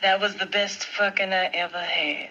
That was the best fucking I ever had.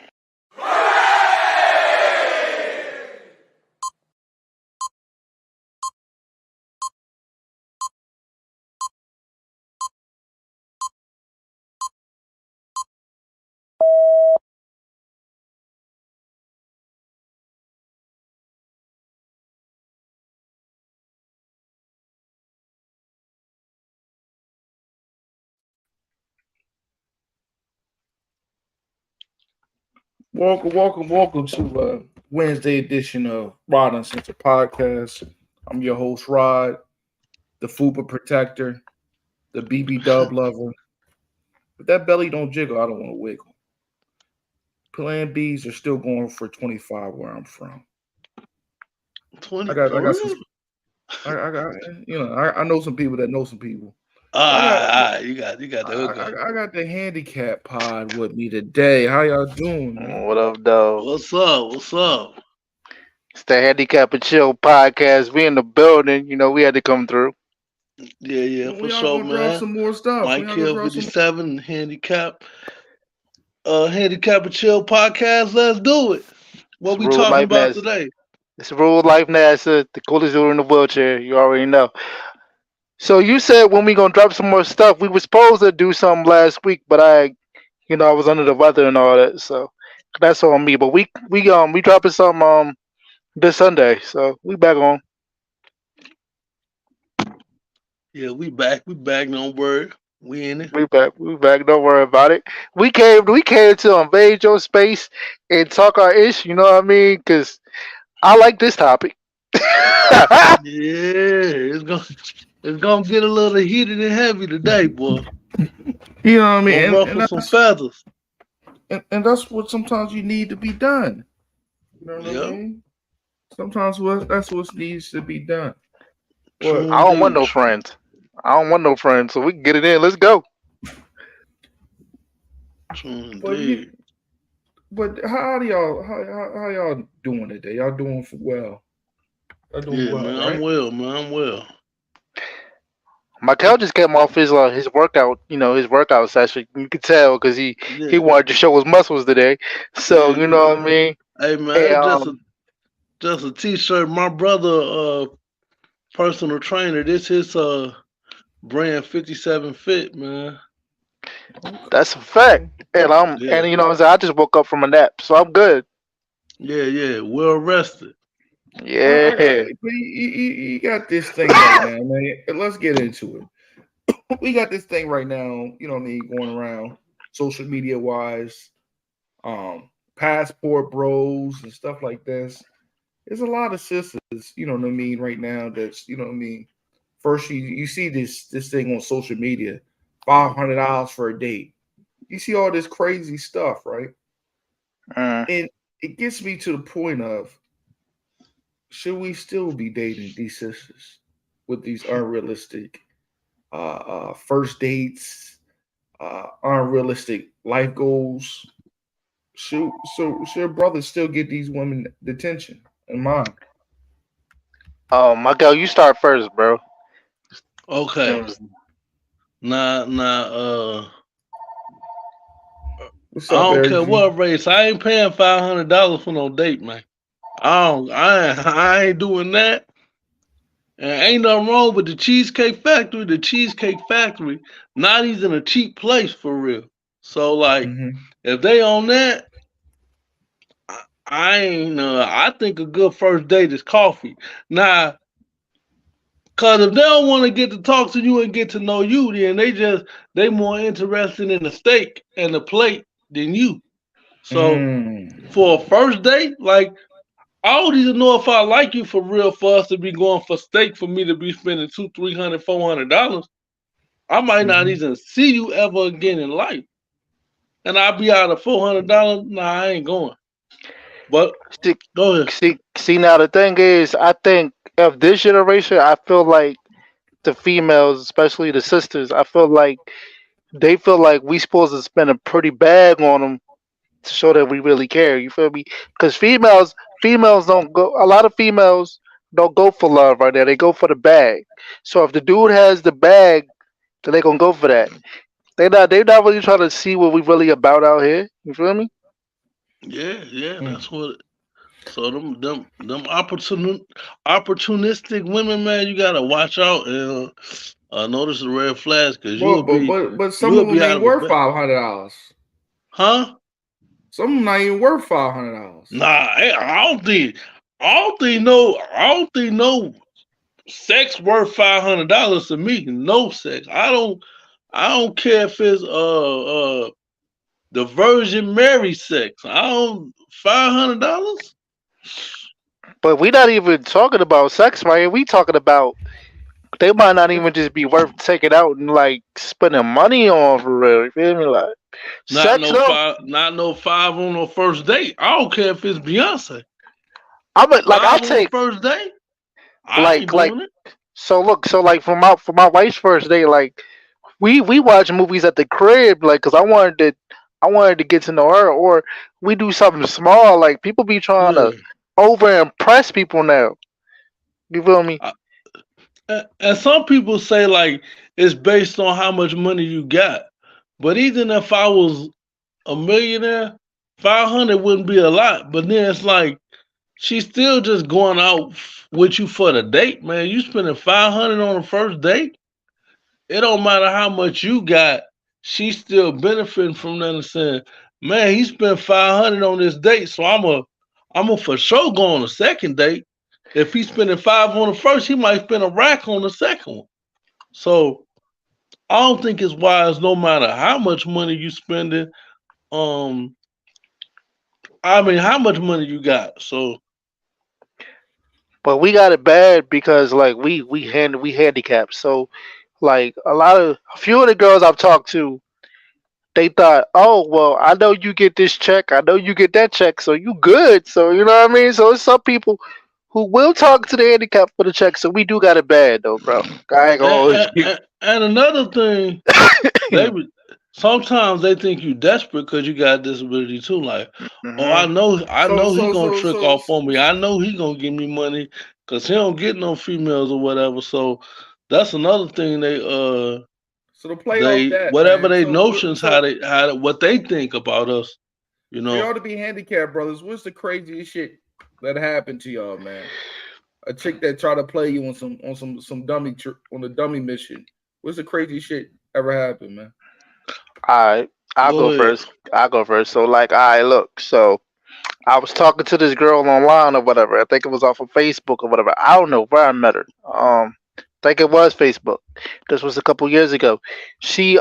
Welcome to Wednesday edition of Rod Uncensored Podcast. I'm your host, Rod, the Fupa Protector, the BB Dub Lover. If that belly don't jiggle, I don't want to wiggle. Plan Bs are still going for 25 where I'm from. 20 I got for real? some. I got I know some people that know some people. You got the hook up. I got the handicap pod with me today. How y'all doing, man? What up, dog? What's up? It's the Handicap and Chill podcast. We in the building. You know, we had to come through. Yeah, we for all sure, gonna drop man. some more stuff. Mike Hill 57, handicap and chill podcast. Let's do it. What we talking about today? It's Rule Life NASA, the coolest dude in the wheelchair. You already know. So you said when we gonna drop some more stuff, we were supposed to do something last week, but I was under the weather and all that, so that's on me. But we dropping some this Sunday, so we back on. Yeah, we back. Don't worry. We in it. We back. Don't worry about it. We came to invade your space and talk our ish. You know what I mean? Because I like this topic. Yeah, it's gonna get a little heated and heavy today, boy. You know what I mean? Ruffle some feathers. And that's what sometimes you need to be done. You know what I mean? Sometimes that's what needs to be done. Well, I don't want no friends. So we can get it in. Let's go. But how y'all doing today? Y'all doing well? Y'all doing well, man. Right? I'm well. Michael just came off his workout, his workout session. You could tell because he wanted to show his muscles today. So you know what I mean. Hey man, just a t-shirt. My brother, personal trainer. This is brand 57 Fit, man. That's a fact. And I just woke up from a nap, so I'm good. Yeah. Well rested. Yeah. You got this thing right now, man. Let's get into it. We got this thing right now, you know what I mean, going around social media wise, passport bros and stuff like this. There's a lot of sisters, you know what I mean, right now that's, you know what I mean. First you see this thing on social media, $500 for a date. You see all this crazy stuff, right? And it gets me to the point of, should we still be dating these sisters with these unrealistic first dates, unrealistic life goals? Should brothers still get these women the attention and mind? Michael, you start first, bro. Okay. Nah. I don't care what race. I ain't paying $500 for no date, man. I ain't doing that. And ain't nothing wrong with the Cheesecake Factory. The Cheesecake Factory, not even a cheap place for real. So if they on that, I think a good first date is coffee. Now, cause if they don't want to get to talk to you and get to know you, then they more interested in the steak and the plate than you. So for a first date, I don't even know if I like you for real for us to be going for steak for me to be spending $200, $300, $400. I might not even see you ever again in life. And I'll be out of $400. Nah, I ain't going. But go ahead. See now the thing is, I think of this generation, I feel like the females, especially the sisters, I feel like they feel like we supposed to spend a pretty bag on them to show that we really care. You feel me? Because females don't go. A lot of females don't go for love right there. They go for the bag. So if the dude has the bag, then they gonna go for that. They not really trying to see what we really about out here. You feel me? Yeah, Mm. that's what. So them opportunistic women, man, you gotta watch out and notice the red flags because But some you'll of be them out ain't of a worth bet, $500. huh? Some of them not even worth $500. Nah, I don't think no sex worth $500 to me. No sex. I don't care if it's the Virgin Mary sex. I don't $500. But we not even talking about sex, right? We talking about they might not even just be worth taking out and like spending money on for real. You feel me? Like Not sex no up. five, not no five on the first date. I don't care if it's Beyonce. Like I Five on the take first date. I ain't like doing it. so look like for my wife's first day, like we watch movies at the crib, like because I wanted to get to know her, or we do something small. Like people be trying to Yeah. over impress people now. You feel me? I, and some people say like it's based on how much money you got. But even if I was a millionaire, 500 wouldn't be a lot. But then it's like she's still just going out with you for the date, man. You spending 500 on the first date. It don't matter how much you got. She's still benefiting from that and saying, "Man, he spent 500 on this date, so I'm a for sure go on the second date. If he's spending five on the first, he might spend a rack on the second one. So I don't think it's wise, no matter how much money you spending. Um, I mean, how much money you got? So But we got it bad because like we handicapped. So like a few of the girls I've talked to, they thought, oh well, I know you get this check, I know you get that check, so you good. So you know what I mean. So it's some people who will talk to the handicap for the check. So we do got it bad though, bro. I ain't gonna and, hold and, you. and and another thing, they sometimes they think you desperate because you got a disability too. Like, oh, Hmm. I So know he so gonna so trick so off on me. I know he gonna give me money because he don't get no females or whatever. So that's another thing so to play off they that, whatever man. they So notions so what they think about us. You for know, y'all to be handicapped, brothers, what's the craziest shit that happened to y'all, man? A chick that tried to play you on some dummy on a dummy mission. What's the craziest shit ever happened, man? All right, I'll go go ahead. first. I'll go first. So like, all right, look. So I was talking to this girl online or whatever. I think it was off of Facebook or whatever. I don't know where I met her. I think it was Facebook. This was a couple years ago. She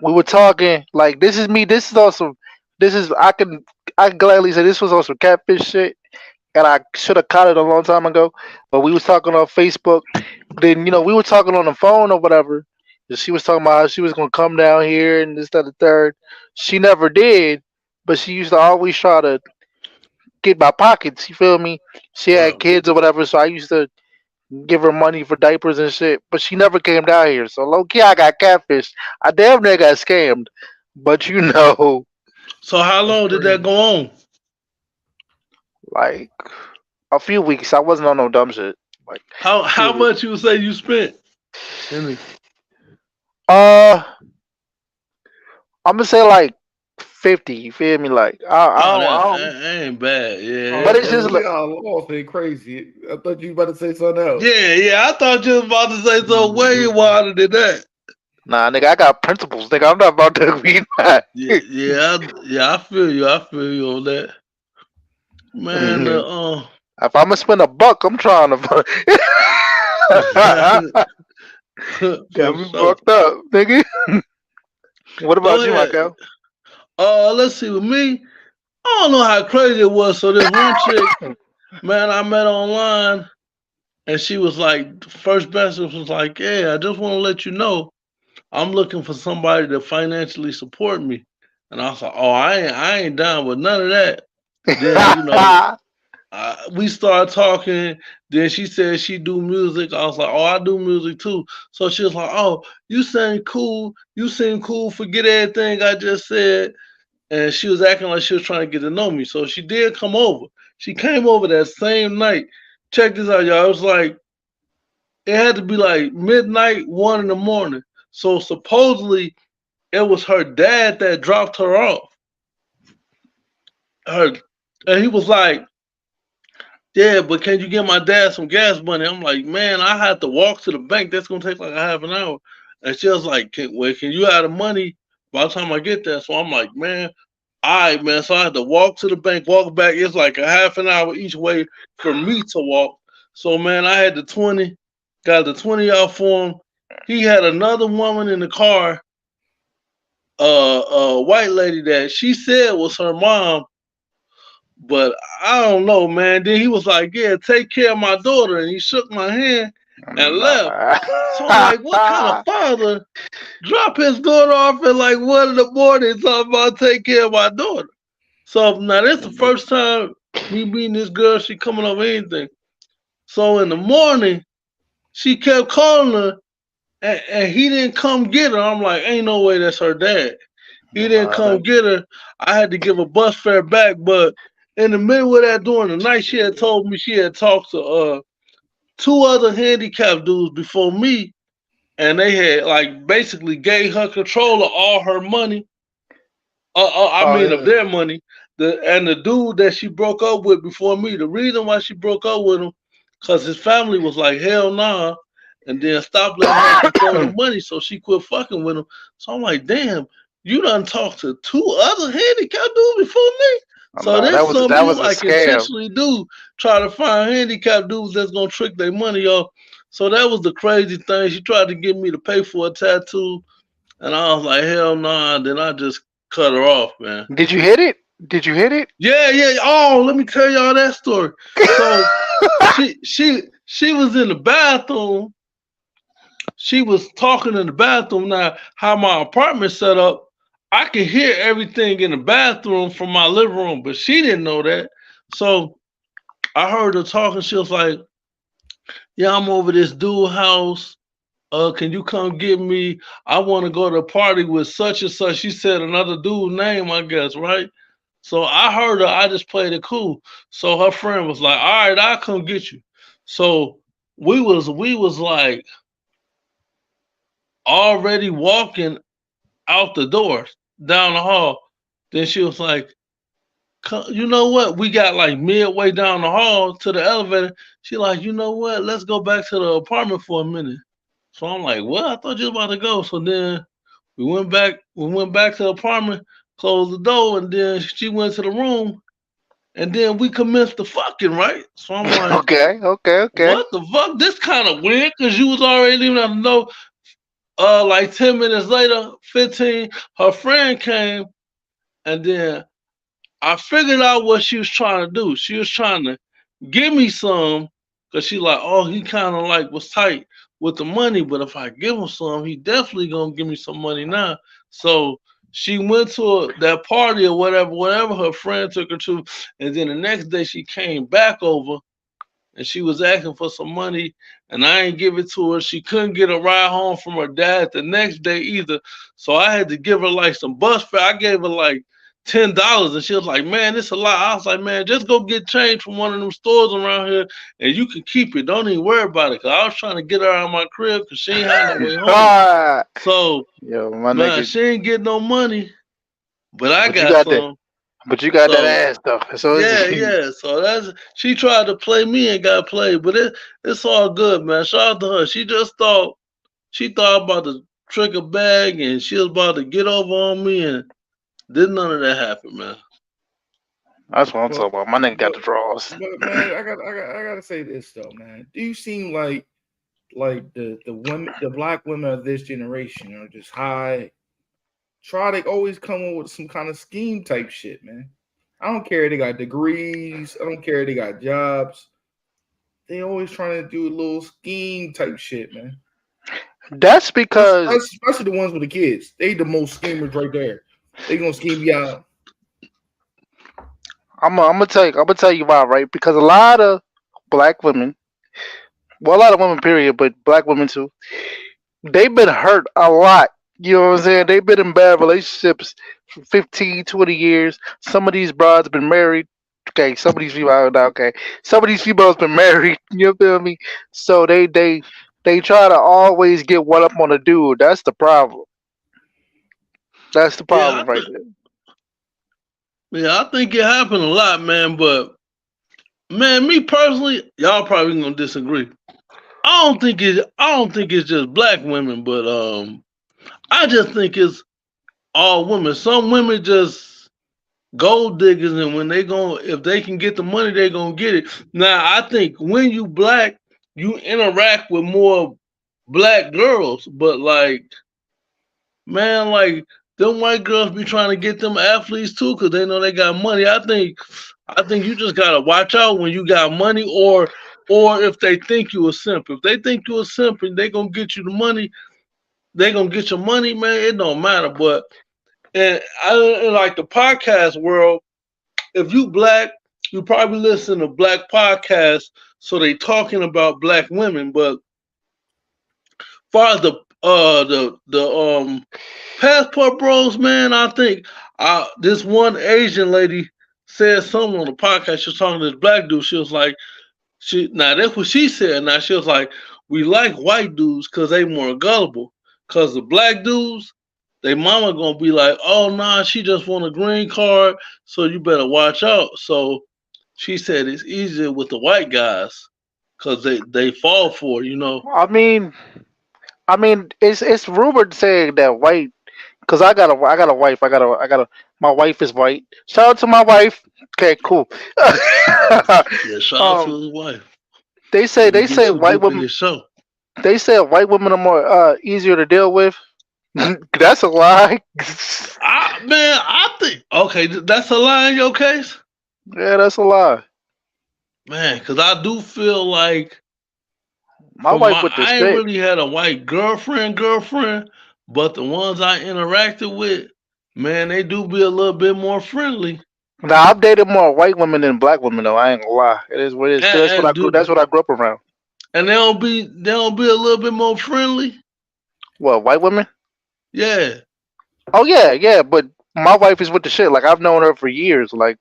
we were talking like this is me. This is also this is I can gladly say this was on some catfish shit, and I should have caught it a long time ago. But we was talking on Facebook. Then we were talking on the phone or whatever. And she was talking about how she was gonna come down here and this, that, the third. She never did, but she used to always try to get my pockets. You feel me? She had Right. kids or whatever, so I used to give her money for diapers and shit. But she never came down here. So low key, I got catfished. I damn near got scammed. But So how That's long did that crazy. go on? like a few weeks. I wasn't on no dumb shit. Like a How few weeks. much you say you spent? In the, Uh, I'm gonna say like 50. You feel me? Like oh, I that, don't. that ain't bad. Oh, But Yeah, it's that's just brother, like, we are lost and crazy. I thought you were about to say something else. yeah. I thought you was about to say something way wilder than that. nah, nigga. I got principles, nigga. I'm not about to be not. Yeah. I feel you on that, man. If I'm gonna spend a buck, I'm trying to. Got For me sure. fucked up, nigga. What Go about you, ahead. Michael? Let's see. With me, I don't know how crazy it was. So this one chick, man, I met online, and she was like, first message was like, "Yeah, I just want to let you know I'm looking for somebody to financially support me." And I was like, "Oh, I ain't down with none of that." Then we started talking. Then she said she do music. I was like, "Oh, I do music too." So she was like, "Oh, you sing cool. You sing cool. Forget everything I just said." And she was acting like she was trying to get to know me. So she did come over. She came over that same night. Check this out, y'all. It was like it had to be like midnight, 1 in the morning. So supposedly it was her dad that dropped her off. Her and he was like, yeah, but can you get my dad some gas money? I'm like, man, I had to walk to the bank. That's gonna take like a half an hour. And she was like, can you have the money by the time I get there? So I'm like, man, all right, man. So I had to walk to the bank, walk back. It's like a half an hour each way for me to walk. So man, I had the 20, got the 20 out for him. He had another woman in the car, a white lady that she said was her mom, but I don't know, man. Then he was like, yeah, take care of my daughter. And he shook my hand and left. So I'm like, what kind of father drop his daughter off at like 1 in the morning talking about take care of my daughter? So now this the first time me meeting this girl, she coming up with anything. So in the morning, she kept calling her and he didn't come get her. I'm like, ain't no way that's her dad. He didn't come get her. I had to give a bus fare back, but in the middle of that during the night, she had told me she had talked to two other handicapped dudes before me, and they had like basically gave her control of all her money. Of their money. The dude that she broke up with before me, the reason why she broke up with him, cause his family was like hell nah, and then stopped letting her control the money, so she quit fucking with him. So I'm like, damn, you done talked to two other handicapped dudes before me. So this something you like intentionally do, try to find handicapped dudes that's gonna trick their money off. So that was the crazy thing. She tried to get me to pay for a tattoo, and I was like, hell nah. Then I just cut her off, man. Did you hit it? Did you hit it? Yeah, yeah. Oh, let me tell y'all that story. So she was in the bathroom. She was talking in the bathroom. Now, how my apartment set up, I could hear everything in the bathroom from my living room, but she didn't know that. So I heard her talking. She was like, yeah, I'm over this dude house. Can you come get me? I want to go to a party with such and such. She said another dude's name, I guess, right? So I heard her. I just played it cool. So her friend was like, all right, I'll come get you. So we was like already walking out the door down the hall. Then she was like, you know what? We got like midway down the hall to the elevator. She like, you know what? Let's go back to the apartment for a minute. So I'm like, what? I thought you was about to go. So then we went back to the apartment, closed the door, and then she went to the room, and then we commenced the fucking, right? So I'm like, okay. What the fuck? This kind of weird, because you was already leaving out the door. Like 10 minutes later, 15, her friend came, and then I figured out what she was trying to do. She was trying to give me some, because she like, oh, he kind of like was tight with the money, but if I give him some, he definitely gonna give me some money now. So she went to that party or whatever her friend took her to, and then the next day she came back over and she was asking for some money, and I ain't give it to her. She couldn't get a ride home from her dad the next day either, so I had to give her like some bus fare. I gave her like $10, and she was like, man, it's a lot. I was like, man, just go get change from one of them stores around here and you can keep it. Don't even worry about it. Cause I was trying to get her out of my crib because she ain't had no way home. So man, she ain't get no money, but I got some. But you got that ass though. So yeah. So she tried to play me and got played, but it's all good, man. Shout out to her. She thought about to trick a bag and she was about to get over on me, and didn't none of that happen, man. That's what I'm talking about. My nigga got the draws. But man, I gotta say this though, man. Do you seem like the women, the black women of this generation are just high? Try to always come up with some kind of scheme type shit, man. I don't care if they got degrees. I don't care if they got jobs. They always trying to do a little scheme type shit, man. That's because especially the ones with the kids. They the most schemers right there. They gonna scheme you out. I'm gonna tell you why, right? Because a lot of black women, well, a lot of women, period, but black women too, they've been hurt a lot. You know what I'm saying? They've been in bad relationships for 15, 20 years. Some of these broads been married. Okay, some of these females been married. You feel me? So they They try to always get one up on a dude. That's the problem. That's the Yeah, problem right there. I think it happened a lot, man. But man, me personally, y'all probably gonna disagree. I don't think it's just black women, but I just think it's all women. Some women just gold diggers, and when they gon' if they can get the money, they gonna get it. Now, I think when you black, you interact with more black girls, but like, man, like them white girls be trying to get them athletes too, cause they know they got money. I think you just gotta watch out when you got money, or if they think you a simp. If they think you a simp and they gonna get you the money, they gonna get your money, man. It don't matter. But in like the podcast world, if you black, you probably listen to black podcasts, so they talking about black women. But far as the passport bros, man, I think this one Asian lady said something on the podcast. She was talking to this black dude. She was like, that's what she said. Now she was like, we like white dudes because they more gullible. Cause the black dudes, they mama gonna be like, oh nah, she just want a green card, so you better watch out. So she said it's easier with the white guys because they fall for it, you know. I mean, it's rumored saying that white. Cause I got a wife. My wife is white. Shout out to my wife. Okay, cool. Yeah, shout out um, to his wife. they Let me they get say too white deep in women this show. they say white women are more easier to deal with. That's a lie. I think okay, that's a lie in your case, Yeah, that's a lie. man. Because I do feel like My wife with the I ain't shit. really had a white girlfriend, but the ones I interacted with, man, they do be a little bit more friendly, Now I've dated more white women than black women though. I ain't gonna lie. It is what it is. 'Cause and, and do That's what I grew up around. and they don't be a little bit more friendly. What, white women? Yeah. Oh yeah, yeah. But my wife is with the shit. Like I've known her for years. Like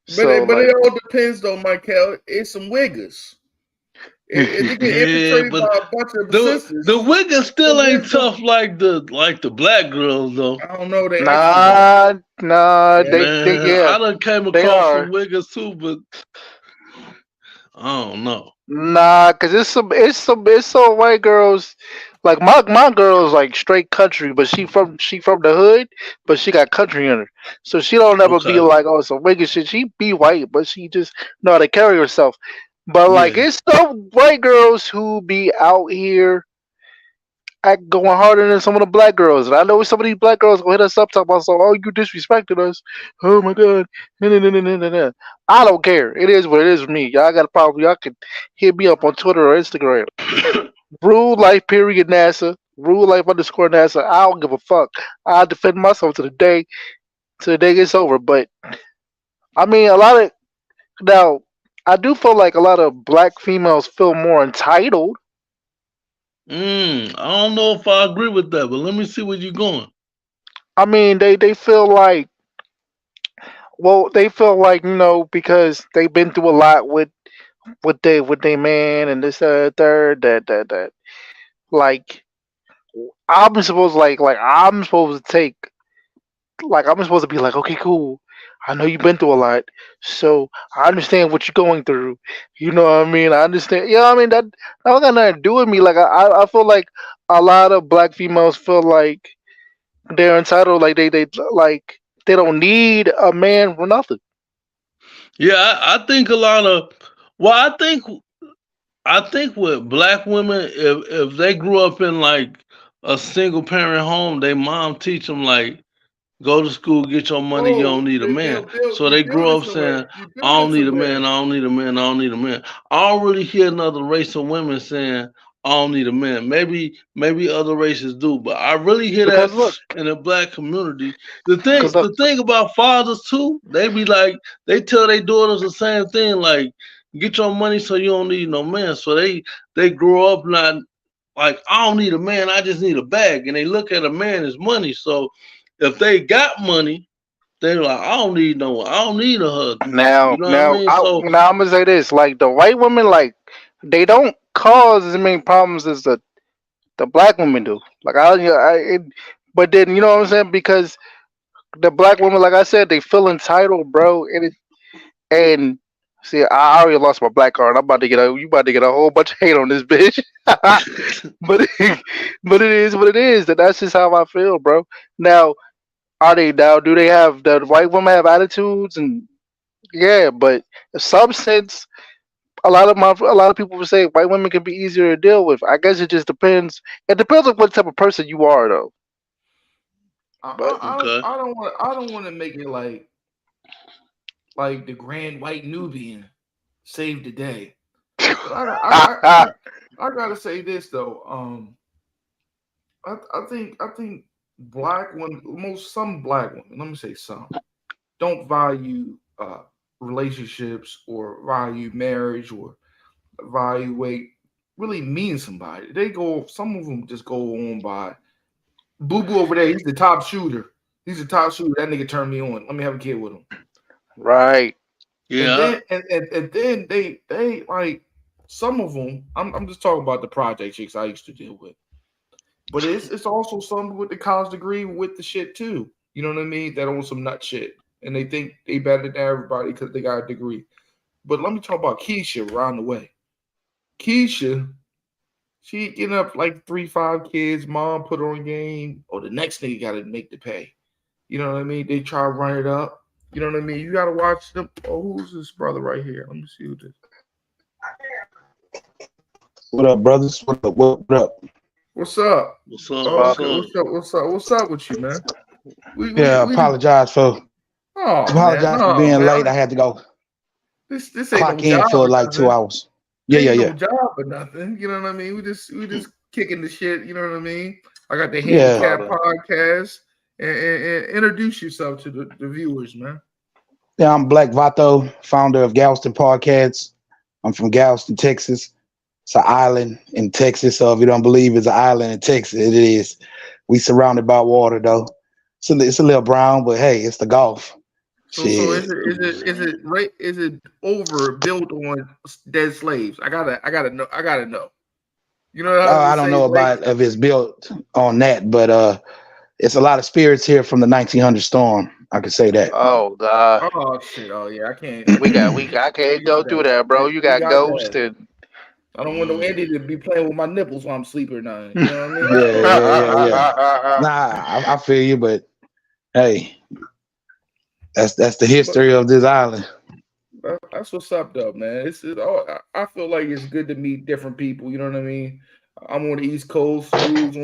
so, But like it all depends though, Michael. It's some wiggers. If they get Yeah, infiltrated by but a bunch of the sisters, Wiggins still some ain't wisdom. tough like the black girls though. I don't know. They actually are. nah. Yeah. They Man, yeah, I done came they across some are. Wiggins too, but I don't know. Nah, cause it's some white girls. Like my girl is like straight country, but she from the hood, but she got country in her, so she don't ever be Okay. like, oh, some wicked shit. She be white, but she just know how to carry herself. But like Yeah. it's some white girls who be out here act going harder than some of the black girls. And I know some of these black girls gonna hit us up talking about, so, oh, you disrespected us. Oh my god. Nah, nah, nah, nah, nah, nah, nah. I don't care. It is what it is with me. Y'all got a problem. Y'all can hit me up on Twitter or Instagram. Rule life period NASA. Rule life underscore NASA. I don't give a fuck. I'll defend myself to the day gets over. But I mean a lot of now I do feel like a lot of black females feel more entitled. I don't know if I agree with that, but let me see where you're going. I mean they feel like, well, they feel like, because they've been through a lot with they man and this third that like I'm supposed, I'm supposed to take, like I'm supposed to be like, okay, cool. I know you've been through a lot, so I understand what you're going through. You know what I mean? I understand. Yeah, I mean that don't got nothing to do with me. Like I feel like a lot of black females feel like they're entitled. Like like they don't need a man for nothing. Yeah, I think a lot of well, I think with black women, if they grew up in like a single parent home, they mom teach them like go to school, get your money. You Oh, don't need a man. So you they build grow it up somewhere. saying, You "I build don't it need a man. somewhere. I don't need a man. I don't need a man." I don't really hear another race of women saying, "I don't need a man." Maybe other races do, but I really hear Because that look, in the black community. because look, The thing about fathers too, they be like they tell their daughters the same thing, like get your money so you don't need no man. So they grow up not like I don't need a man. I just need a bag, and they look at a man as money. So if they got money, they're like, I don't need a husband. You know what I mean? So now I'm gonna say this: like the white women, like they don't. cause as many problems as the black women do. Like but then you know what I'm saying? Because the black women, like I said, they feel entitled, bro, and see, I already lost my black card. You about to get a whole bunch of hate on this bitch. but but it is what it is. That's just how I feel, bro. Now, are they now? Do they have the white women have attitudes and yeah? But in some sense, a lot of people would say white women can be easier to deal with. I guess it just depends. It depends on what type of person you are, though. But Okay. I don't want to make it like the Grand White Nubian saved the day. But I gotta say this though. I think black women, some black women, let me say some, don't value relationships or value marriage or evaluate really mean somebody. Some of them just go on by Boo Boo over there. He's the top shooter. He's the top shooter. That nigga turned me on. Let me have a kid with him. right. Yeah. And then they like some of them. I'm just talking about the project chicks I used to deal with. But it's also some with the college degree with the shit too. You know what I mean? That on some nut shit, and they think they better than everybody because they got a degree. But let me talk about Keisha around the way. Keisha, she getting up like 3, 5 kids. Mom put her on game. Or the next nigga got to make the pay. You know what I mean? They try to run it up. You know what I mean? You got to watch them. Oh, who's this brother right here? Let me see who this. What up, brothers? What up? What up? What's up? What's up? Oh, What's okay. up? What's up? What's up? What's up with you, man? Yeah, We apologize for oh man, no being late. man. I had to go This ain't no clock in job for or like 2 nothing. hours. Yeah, Ain't yeah, no job or nothing. You know what I mean? We just kicking the shit. You know what I mean? I got the yeah. handicap podcast and introduce yourself to the viewers, man. Yeah, I'm Black Vato, founder of Galveston Podcasts. I'm from Galveston, Texas. It's an island in Texas. So if you don't believe it's an island in Texas, it is. We surrounded by water though. It's a little brown, but hey, it's the Gulf. So Shit. is it over built on dead slaves? I gotta know. You know how they I don't say know like about if it's built on that, but it's a lot of spirits here from the 1900 storm. I could say that. Oh God. oh shit, oh yeah, I can't I can't we got go through that. that, bro. You We got got Ghost that. and I don't want no Andy to be playing with my nipples while I'm sleeping or nothing. You know what I mean? So Yeah. Nah, I feel you, but hey, that's the but history of this island. that's what's up though, man. I feel like it's good to meet different people, you know what I mean? I'm on the East Coast, dudes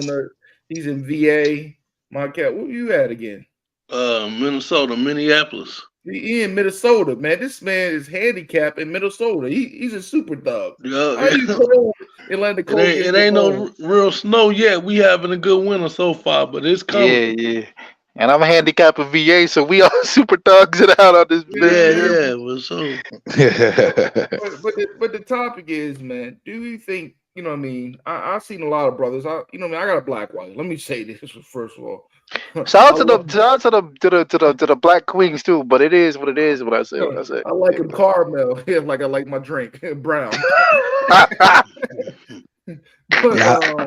he's in VA. My cat, where you at again? Minnesota, Minneapolis. He in Minnesota, man. This man is handicapped in Minnesota. He's a super thug. Yeah, How you yeah. cold? Atlanta It cold ain't getting it the ain't cold. no real snow yet. We having a good winter so far, but it's coming. yeah. And I'm a handicapped of VA, so we all super thugs it out on this bitch. Yeah, Yeah, You yeah. Well, so but the topic is, man, do you think, you know what I mean? I've seen a lot of brothers. You know what I mean? I got a black wife. Let me say this first of all. shout I out to love the black queens too, but it is what it is. What I say, what I say. I like him caramel. Yeah, like I like my drink brown. but Yeah,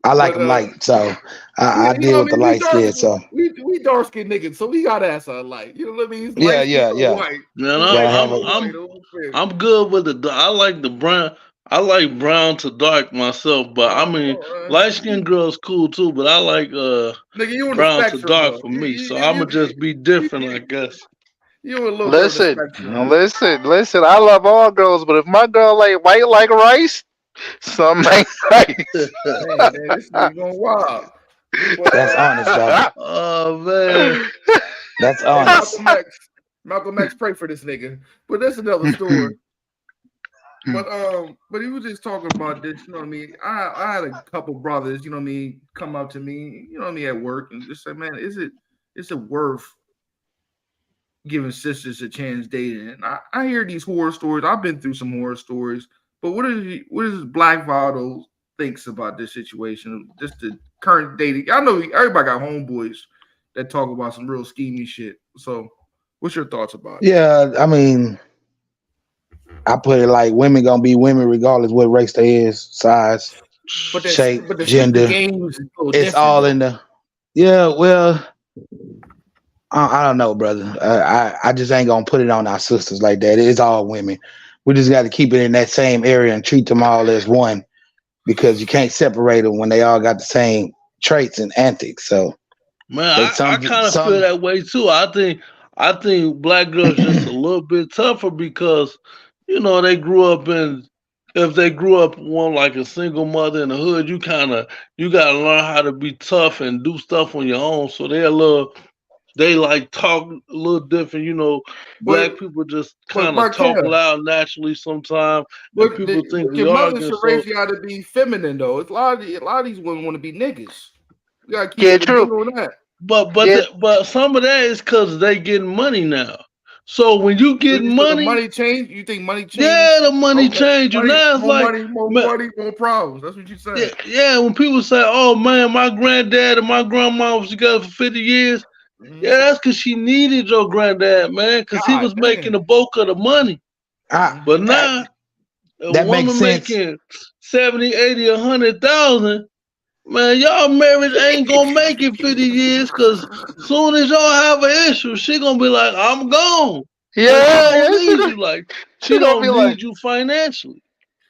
I like but them light, so yeah, I you know deal what with I the mean? light skin. So We dark skinned niggas, so we gotta ask our light. You know what I mean? It's light skin or yeah. white. man, It's Gotta light skin have or a white. Oh, shit. I'm good with I like the brown. I like brown to dark myself, but I mean light skinned girls cool too. But I like Nigga, you on the brown to spectrum dark though. for me. So I'ma just be different, I You, guess. you a little bit on the listen, spectrum. listen. I love all girls, but if my girl like white like rice, something ain't right. Man, this nigga going wild. But that's honest though. Oh man. That's hey, honest. Malcolm X, pray for this nigga. But that's another story. But he was just talking about this, you know what I mean? I had a couple brothers, you know what I mean, come up to me, you know what I mean, at work and just say, man, is it worth giving sisters a chance dating? And I hear these horror stories. I've been through some horror stories, but what does Black Vado thinks about this situation? Just the current dating. I know everybody got homeboys that talk about some real schemy shit. So what's your thoughts about it? Yeah, I mean, I put it like women gonna be women regardless what race they is, size, shape, But the stupid gender. game is a little It's different all though. in the. Yeah, well, I don't know, brother. I just ain't gonna put it on our sisters like that. It's all women. We just got to keep it in that same area and treat them all as one because you can't separate them when they all got the same traits and antics. So Man, they I kind of feel that way too. I think black girls just a little bit tougher because they grew up in. If they grew up one like a single mother in the hood, you gotta learn how to be tough and do stuff on your own. So they like talk a little different. But Black people just but kind of talk Markel, loud naturally sometimes, and but people think we your mother arguing. should So raise you how to be feminine though. It's a lot of these women want to be niggas. You gotta keep Yeah, it a beat true. on that. Yeah, but some of that is because they getting money now. So when you getting So the money, money change. You think money change? yeah, the money Okay, change you. Now it's like, more man, money, more problems. That's what you yeah, saying. yeah. When people say, "Oh man, my granddad and my grandma was together for 50 years," Hmm. yeah, that's because she needed your granddad, man, because he God was making the damn. bulk of the money. I, But Hmm. I now a that makes woman sense. making 70, 80, 100,000. Man, y'all marriage ain't gonna make it 50 years because soon as y'all have an issue, she gonna be like, I'm gone. And she yeah, don't yeah. need you like She she gonna be don't like, need you financially.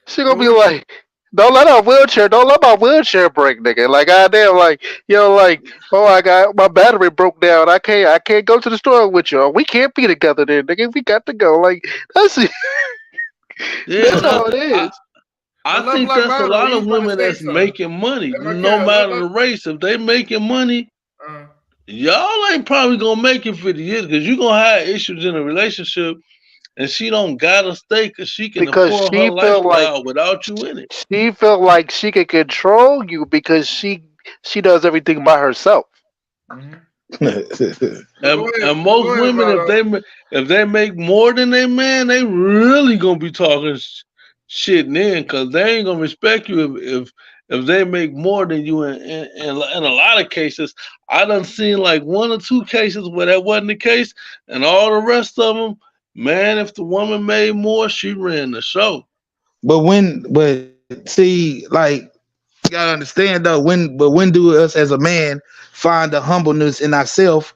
she gonna But be what you? like, don't let my wheelchair break, nigga. Like, goddamn, like, like, oh, I got my battery broke down. I can't go to the store with you. We can't be together then, nigga. We got to go. Like, that's Yeah, that's that how it I is. I But let think Black that's a matter though. lot He's of about to women say that's something. making money, Let my no cat. Let matter my. the race. If they making money, Uh, y'all ain't probably gonna make it 50 years because you gonna have issues in a relationship and she don't gotta stay because she can Because afford her lifestyle without you in it. she feel like she can control you because she does everything by herself. hmm. But But And go most ahead, women, Vado. if they make more than they man, they really gonna be talking shit then, cause they ain't gonna respect you if they make more than you. In a lot of cases, I done seen like one or two cases where that wasn't the case, and all the rest of them, man, if the woman made more, she ran the show. but see, like you gotta understand though, when do us as a man find the humbleness in ourselves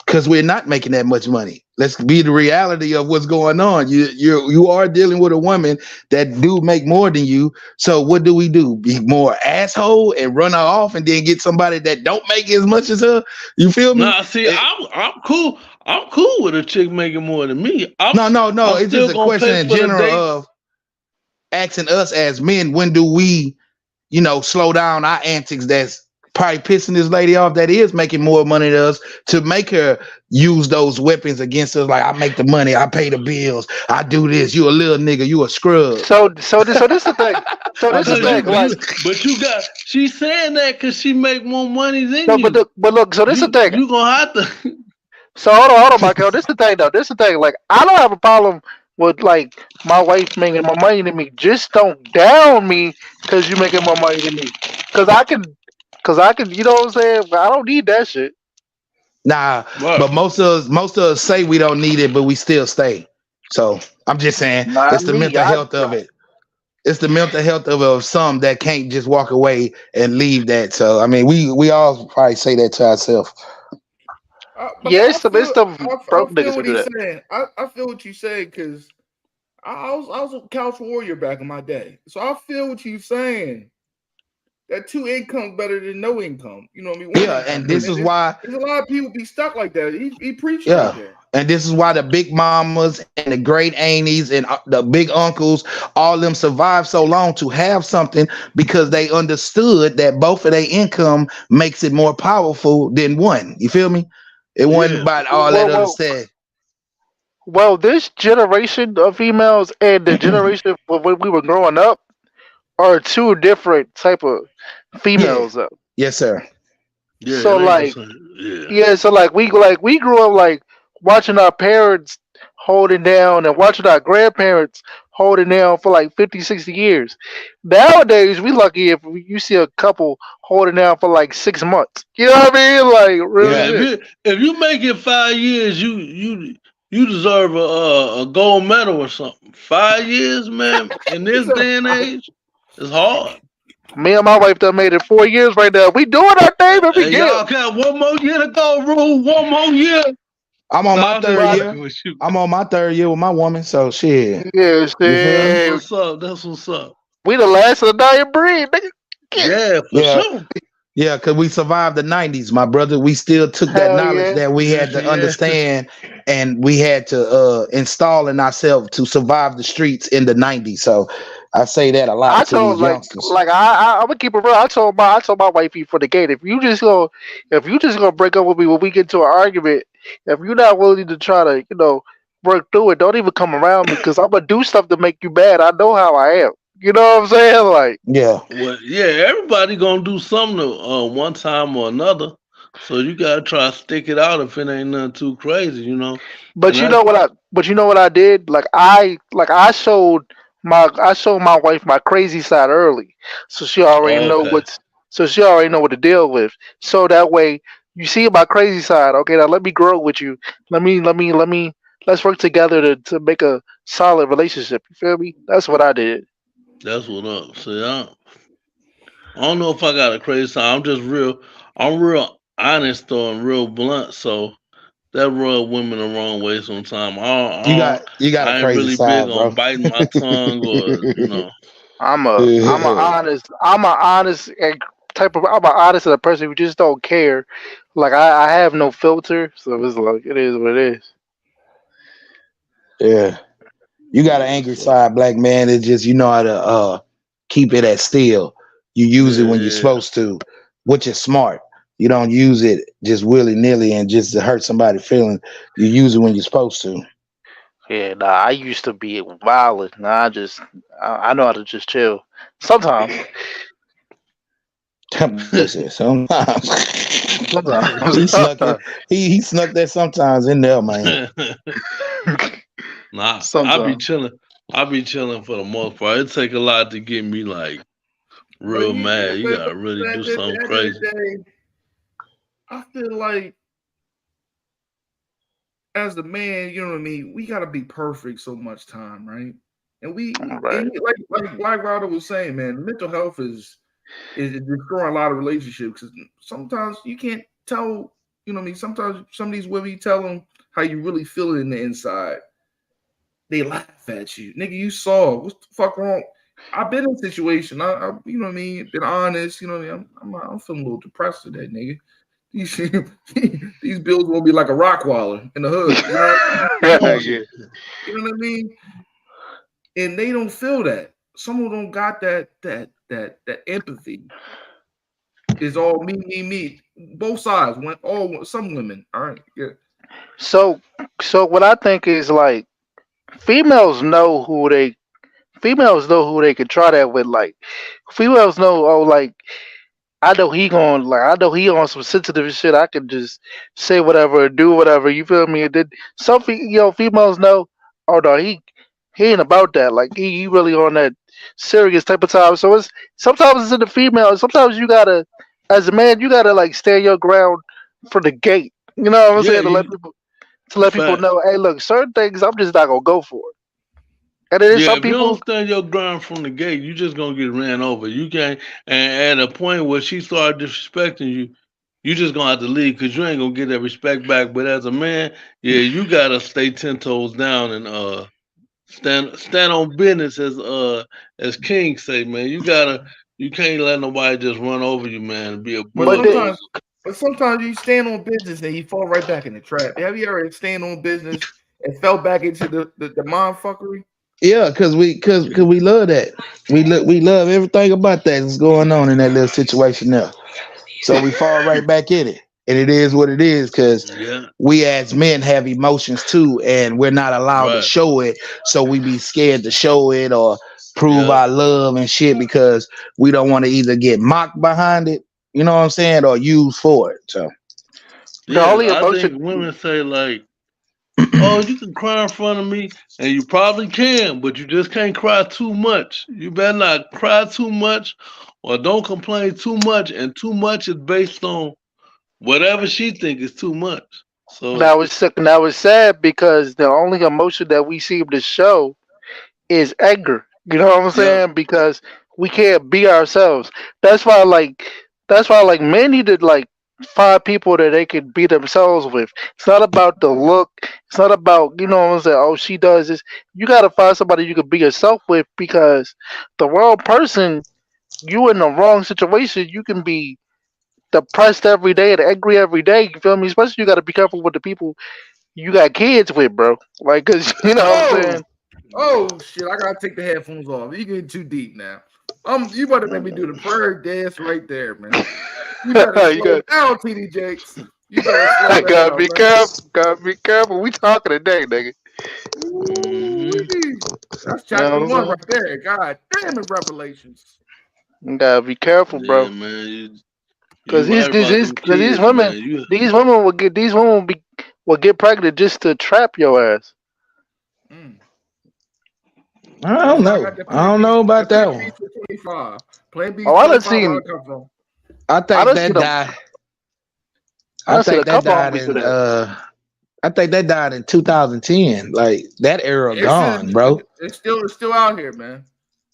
because we're not making that much money. Let's be the reality of what's going on. You are dealing with a woman that do make more than you. So what do we do? Be more asshole and run her off, and then get somebody that don't make as much as her. You feel me? Nah, see, Eh, I'm cool. I'm cool with a chick making more than me. no. I'm It's just still a gonna question pay in for the general date. of asking us as men, when do we, slow down our antics that's probably pissing this lady off that is making more money than us to make her use those weapons against us. Like, I make the money, I pay the bills, I do this. You a little nigga, you a scrub. So this the thing. So I'm this the just Cause thing. messing with Like, you. but you got she's saying that cause she make more money than no, you. but look. So this the thing. You gonna have to. So hold on, Michael. This the thing though. This the thing. Like, I don't have a problem with like my wife making more money than me. Just don't down me because you making more money than me. Cause I can, cause I can. You know what I'm saying? I don't need that shit. Nah, Well, but most of us say we don't need it, but we still stay. So I'm just saying Not it's the me. mental health of it. It's the mental health of some that can't just walk away and leave that. So I mean, we all probably say that to ourselves. But Yeah, it's some I broke feel niggas who what do he's that. saying. I feel what you saying because I was a couch warrior back in my day. So I feel what you're saying. That two income better than no income. You know what I mean? One Yeah, income. and And this is why. there's a lot of people be stuck like that. He preached right Yeah. there. And this is why the big mamas and the great aunties and the big uncles, all them survived so long to have something because they understood that both of their income makes it more powerful than one. You feel me? It wasn't yeah. about all that Well, other well, stuff. well. This generation of females and the generation of when we were growing up are two different type of Yeah. females. Yes, sir. Yeah, So it ain't the like, same. Yeah. yeah, so like we grew up like watching our parents holding down and watching our grandparents holding down for like 50, 60 years. Nowadays, we lucky if you see a couple holding down for like 6 months. You know what I mean? Like real Yeah. Yeah, shit. if you make it 5 years, you You deserve a gold medal or something. 5 years, man, in He this said, day and age, it's hard. Me and my wife done made it 4 years right now. We doing our thing, but we And get. y'all got one more year to go, Rule. One more year. I'm on No, my I'm just third Right. year. fucking with you. I'm on my third year with my woman. So shit. Yeah, You feel me? That's shit. what's up. That's what's up. We the last of the dying breed, nigga. Get. Yeah, for Yeah. sure. Yeah, because we survived the 90s, my brother. We still took that Hell knowledge yeah. that we Yeah, had to yeah. understand and we had to install in ourselves to survive the streets in the 90s. So I say that a I lot to told these youngsters. I'm gonna keep it real. I told my wifey for the gate. If you just gonna break up with me when we get into an argument, if you're not willing to try to work through it, don't even come around me because I'm gonna do stuff to make you mad. I know how I am. You know what I'm saying? Like, Yeah. Well, yeah, everybody gonna do something one time or another. So you gotta try to stick it out if it ain't nothing too crazy, you know. And that's but you know what I did? I showed my wife my crazy side early, so okay. she already know what to deal with. So that way, you see my crazy side. Okay, now let me grow with you. Let's work together to make a solid relationship. You feel me? That's what I did. That's what up. See, I don't know if I got a crazy side. I'm real honest though and real blunt. So that rub women the wrong way sometimes. You got a I ain't crazy really big side, bro. on biting my tongue or. I'm a honest and a person who just don't care. Like I have no filter, so it's like it is what it is. Yeah. You got an Yeah, angry so side, black man. It's just you know how to keep it at still. You use it when you're yeah, supposed to, which is smart. You don't use it just willy nilly and just to hurt somebody's feeling. You use it when you're supposed to. Yeah, nah, I used to be violent. Nah, I know how to just chill. Sometimes, Bullshit. Sometimes he snuck it. sometimes, He snuck that sometimes in there, man. yeah. Nah, I be sometimes. chilling. I be chilling for the most part. It take a lot to get me like but real mad. You gotta really at do the something end of crazy. the day, I feel like as the man, you know what I mean, we gotta be perfect so much time, right? And Right. like Black Rider was saying, man, mental health is destroying a lot of relationships. 'Cause sometimes you can't tell, you know what I mean. Sometimes some of these women, you tell them how you really feel in the inside, they laugh at you, nigga. You saw what's the fuck wrong? I've been in a situation. You know what I mean. Been honest. You know what I mean. I'm feeling a little depressed today, nigga. These these bills won't be like a rock waller in the hood. You know. Yeah. You know what I mean? And they don't feel that. Some of them got that empathy. Is all me. Both sides. Some women. All right. Yeah. So, so what I think is like females know who they females know who they can try that with. Like females know, oh, like I know he on some sensitive shit. I can just say whatever, do whatever. You feel me? And then females know. Oh no, he ain't about that. Like he really on that serious type of time. So it's sometimes it's in the female. Sometimes you gotta, as a man, you gotta like stand your ground from the gate. You know what I'm Yeah, saying? you To let people fact. know, hey, look, certain things I'm just not gonna go for. And then Yeah, some if you don't people, stand your ground from the gate, you just gonna get ran over. You can't. And at a point where she started disrespecting you, you just gonna have to leave because you ain't gonna get that respect back. But as a man, yeah, you gotta stay 10 toes down and stand on business as King say, man. You can't let nobody just run over you, man, and be a But but then, sometimes, bulldozer. you stand on business and you fall right back in the trap. Have you ever stand on business and fell back into the mind fuckery? Yeah, cause we love that. We love everything about that that's going on in that little situation there. So we fall right back in it. And it is what it is because Yeah, we as men have emotions too, and we're not allowed to right. show it. So we be scared to show it or prove Yeah, our love and shit because we don't want to either get mocked behind it, you know what I'm saying, or used for it. So the yeah. only I emotion, think women say like, "Oh, you can cry in front of me," and you probably can, but you just can't cry too much. You better not cry too much, or don't complain too much. And too much is based on whatever she think is too much. So Now it's sick. Now it's sad because the only emotion that we seem to show is anger. You know what I'm yeah, saying? Because we can't be ourselves. That's why, like, men need to like find people that they can be themselves with. It's not about the look. It's not about what I'm saying. Oh, she does this. You gotta find somebody you can be yourself with because the wrong person, you in the wrong situation, you can be depressed every day and angry every day. You feel me? Especially you got to be careful with the people you got kids with, bro. Like, cause you know what I'm Oh, saying. oh shit! I gotta take the headphones off. You getting too deep now. You better make me do the prayer dance right there, man. You better you slow got, down, TD Jakes. You better slow I gotta down, be man. careful. Gotta be careful. We talking today, nigga. hmm Ooh-wee. That's You know chapter what I'm one saying? right there. God damn it, Revelations. You gotta be careful, yeah, bro. man. Cause You right about them these kids, women, man. You these women will get pregnant just to trap your ass. Mm. I That's don't why I know. got the I plan don't B. know The about plan that B one. for 25. Plan B Oh, is 25. Where I come from? I I think done seen that a, died. I I done seen a think that couple died homies do in that. I think that died in 2010. Like that era It's gone, bro. it's still out here, man.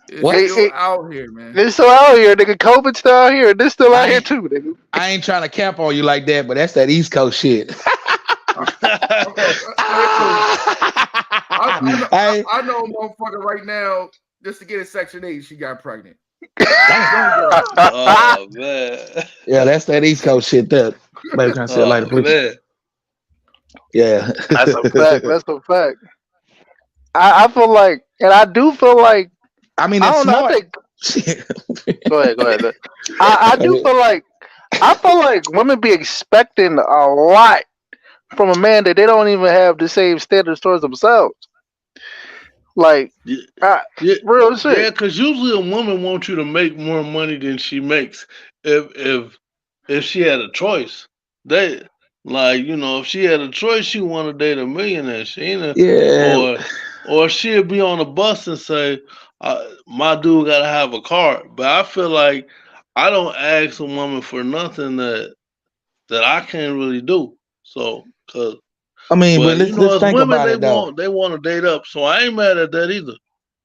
It's What? It, still it, out here, man. it's still out here, nigga. COVID's still out here. This still out I here ain't too, nigga. I ain't trying to cap on you like that, but that's that East Coast shit. Okay, listen. I I know a motherfucker right now just to get a Section 8, she got pregnant. damn. Young girl. oh man. Yeah, that's that East Coast shit. That baby can say it later, Oh please. man. Yeah. That's a fact. That's a fact. I feel like, and I do feel like, I mean, I it's don't know. I smart. think. Go ahead. Go ahead. I do feel like, women be expecting a lot from a man that they don't even have the same standards towards themselves. Like, Yeah, I, yeah, real yeah. shit. Because usually a woman wants you to make more money than she makes. If she had a choice, they if she had a choice, she want to date a millionaire. She ain't Yeah. or she'd be on a bus and say, "My dude got to have a car." But I feel like I don't ask a woman for nothing that I can't really do. So, I mean, but but let's as think women, about it though. they want to date up. So I ain't mad at that either.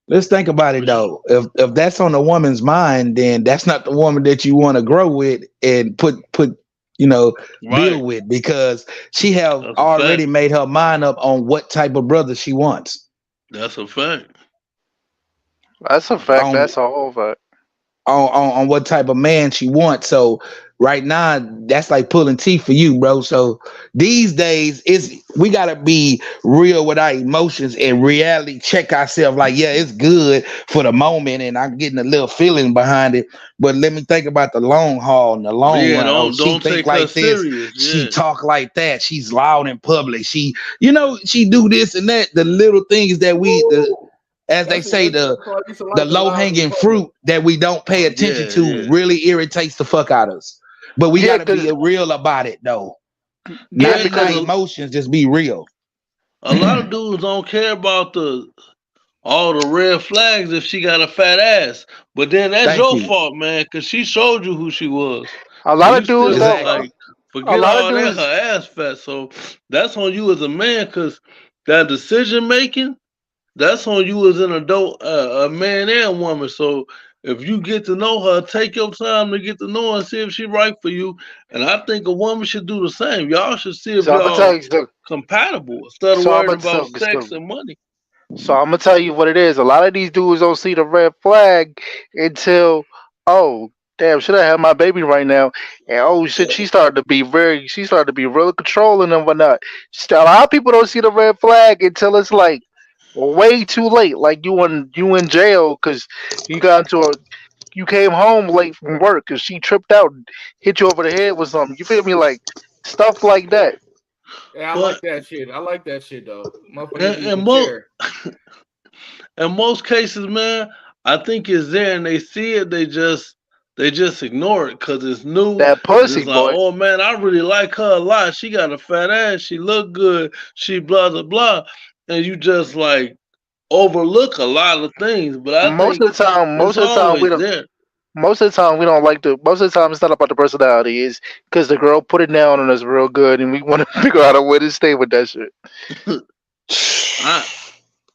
Let's think about it But though. If that's on a woman's mind, then that's not the woman that you want to grow with and put right, build with, because she have that's a already fact. made her mind up on what type of brother she wants. That's a fact. That's a fact. On That's a whole fact. on what type of man she wants. So right now, that's like pulling teeth for you, bro. So these days, we gotta be real with our emotions and reality check ourselves. Like, yeah, it's good for the moment, and I'm getting a little feeling behind it. But let me think about the long haul and the long Yeah, run. Oh, she don't think take her like this. serious. She Yeah, talk like that. She's loud in public. She do this and that. The little things that as they say, That's what I used to the like, the low loud in hanging public. fruit that we don't pay attention yeah, to yeah, really irritates the fuck out of us. But we Yeah, got to be cause real about it though. yeah, Not yeah. in our Because because emotions, just be real. a lot of dudes don't care about all the red flags if she got a fat ass. But then that's Thank your you. fault, man, because she showed you who she was, a and lot you of dudes still don't. Exactly. like A forget lot of all that. dudes. Her ass fat, so that's on you as a man, because that decision making. That's on you as an adult, a man and woman. So if you get to know her, take your time to get to know her and see if she right for you. And I think a woman should do the same. Y'all should see if So I'm gonna tell y'all you. So compatible instead of so I'm worrying gonna about tell. sex and money. So I'm gonna tell you what it is. A lot of these dudes don't see the red flag until, oh damn, should I have my baby right now? And oh shit, she started to be real controlling and whatnot. A lot of people don't see the red flag until it's like way too late. Like you in jail because you got into a you came home late from work because she tripped out and hit you over the head with something. You feel me? Like stuff like that. Yeah, I like But that shit. I like that shit though. in, Motherfucker need in some most care. in most cases, man, I think it's there and they see it. They just ignore it because it's new. That And pussy it's like, boy. oh man, I really like her a lot. She got a fat ass. She look good. She blah blah blah. And you just like overlook a lot of things. But I Most think of the time, it's most of the time we always don't. there. most of the time we don't like to. Most of the time it's not about the personality. It's because the girl put it down on us real good, and we want to figure out a way to stay with that shit.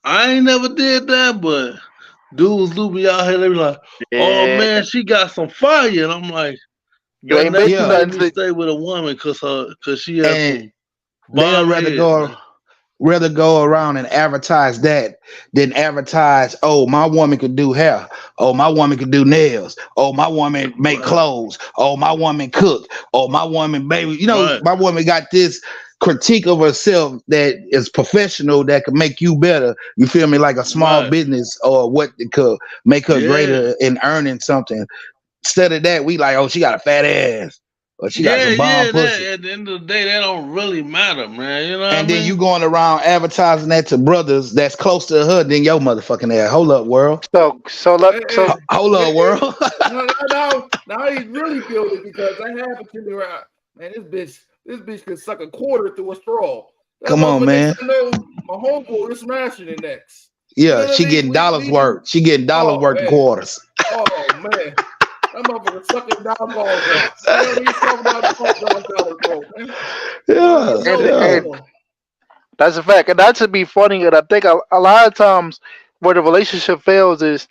I ain't never did that, but dudes do be out here. They be like, "Oh Yeah, man, she got some fire," and I'm like, you "That ain't been never through Yeah, made nothing. me stay with a woman cause she has and some they'll bomb head, man." rather go around and advertise that than advertise, oh, my woman could do hair. Oh, my woman could do nails. Oh, my woman make Right, clothes. Oh, my woman cook. Oh, my woman, baby. right, My woman got this critique of herself that is professional that could make you better. You feel me? Like a small right. business or what could make her Yeah, greater in earning something. Instead of that, we like, oh, she got a fat ass or she got yeah, some bomb yeah. That pussy. at the end of the day, that don't really matter, man. You know what I And then you mean? going around advertising that to brothers that's close to her than your motherfucking ass. Hold up, world. So look, Hey, so hey, Hold hey, up, hey. world. Now he's really building because that happened to me. Right, man, this bitch could suck a quarter through a straw. That Come on, motherfucker next man. thing I know, my homeboy is smashing it next. You Yeah, know what I she mean? getting dollars We worth. She getting dollars oh worth of man, quarters. oh man, that motherfucker sucking down balls off. You know what I mean? He's talking about dollars off, man. Yeah, No, yeah. and no. that's a fact, and that should be funny. And I think a lot of times where the relationship fails is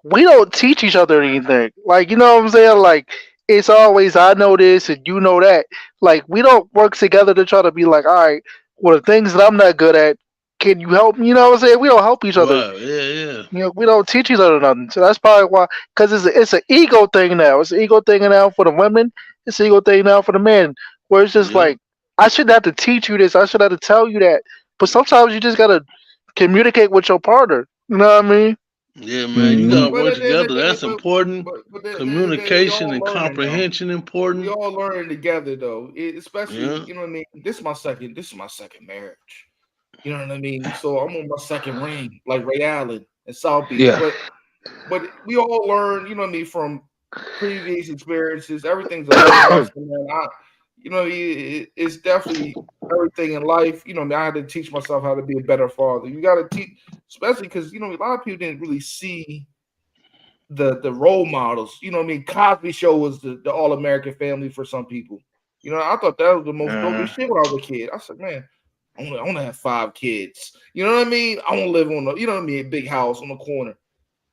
we don't teach each other anything. Like, you know what I'm saying? Like, it's always I know this and you know that. Like, we don't work together to try to be like, all right, well, the things that I'm not good at, can you help me? You know what I'm saying? We don't help each other. Right. Yeah, yeah, You know, we don't teach each other nothing. So that's probably why, because it's an ego thing now. It's an ego thing now for the women. It's an ego thing now for the men. Where it's just yeah, like, I shouldn't have to teach you this. I should have to tell you that. But sometimes you just gotta communicate with your partner. You know what I mean? yeah, man. You Hmm. gotta But work at the end of together. the day, That's important. but at the end of the day, we Communication all and learning now. comprehension We important. all learning together though. Especially, Yeah, you know what I mean. This is my second marriage. You know what I mean. So I'm on my second ring, like Ray Allen in South Beach. Yeah. But we all learn, you know what I mean, from previous experiences. Everything's a learning lesson, man. It's definitely everything in life. You know, what I mean, I had to teach myself how to be a better father. You got to teach, especially because a lot of people didn't really see the role models. You know what I mean? Cosby Show was the all American family for some people. I thought that was the most dopest shit when I was a kid. I said, man, I want to have 5 kids. You know what I mean? I want to live on a big house on the corner.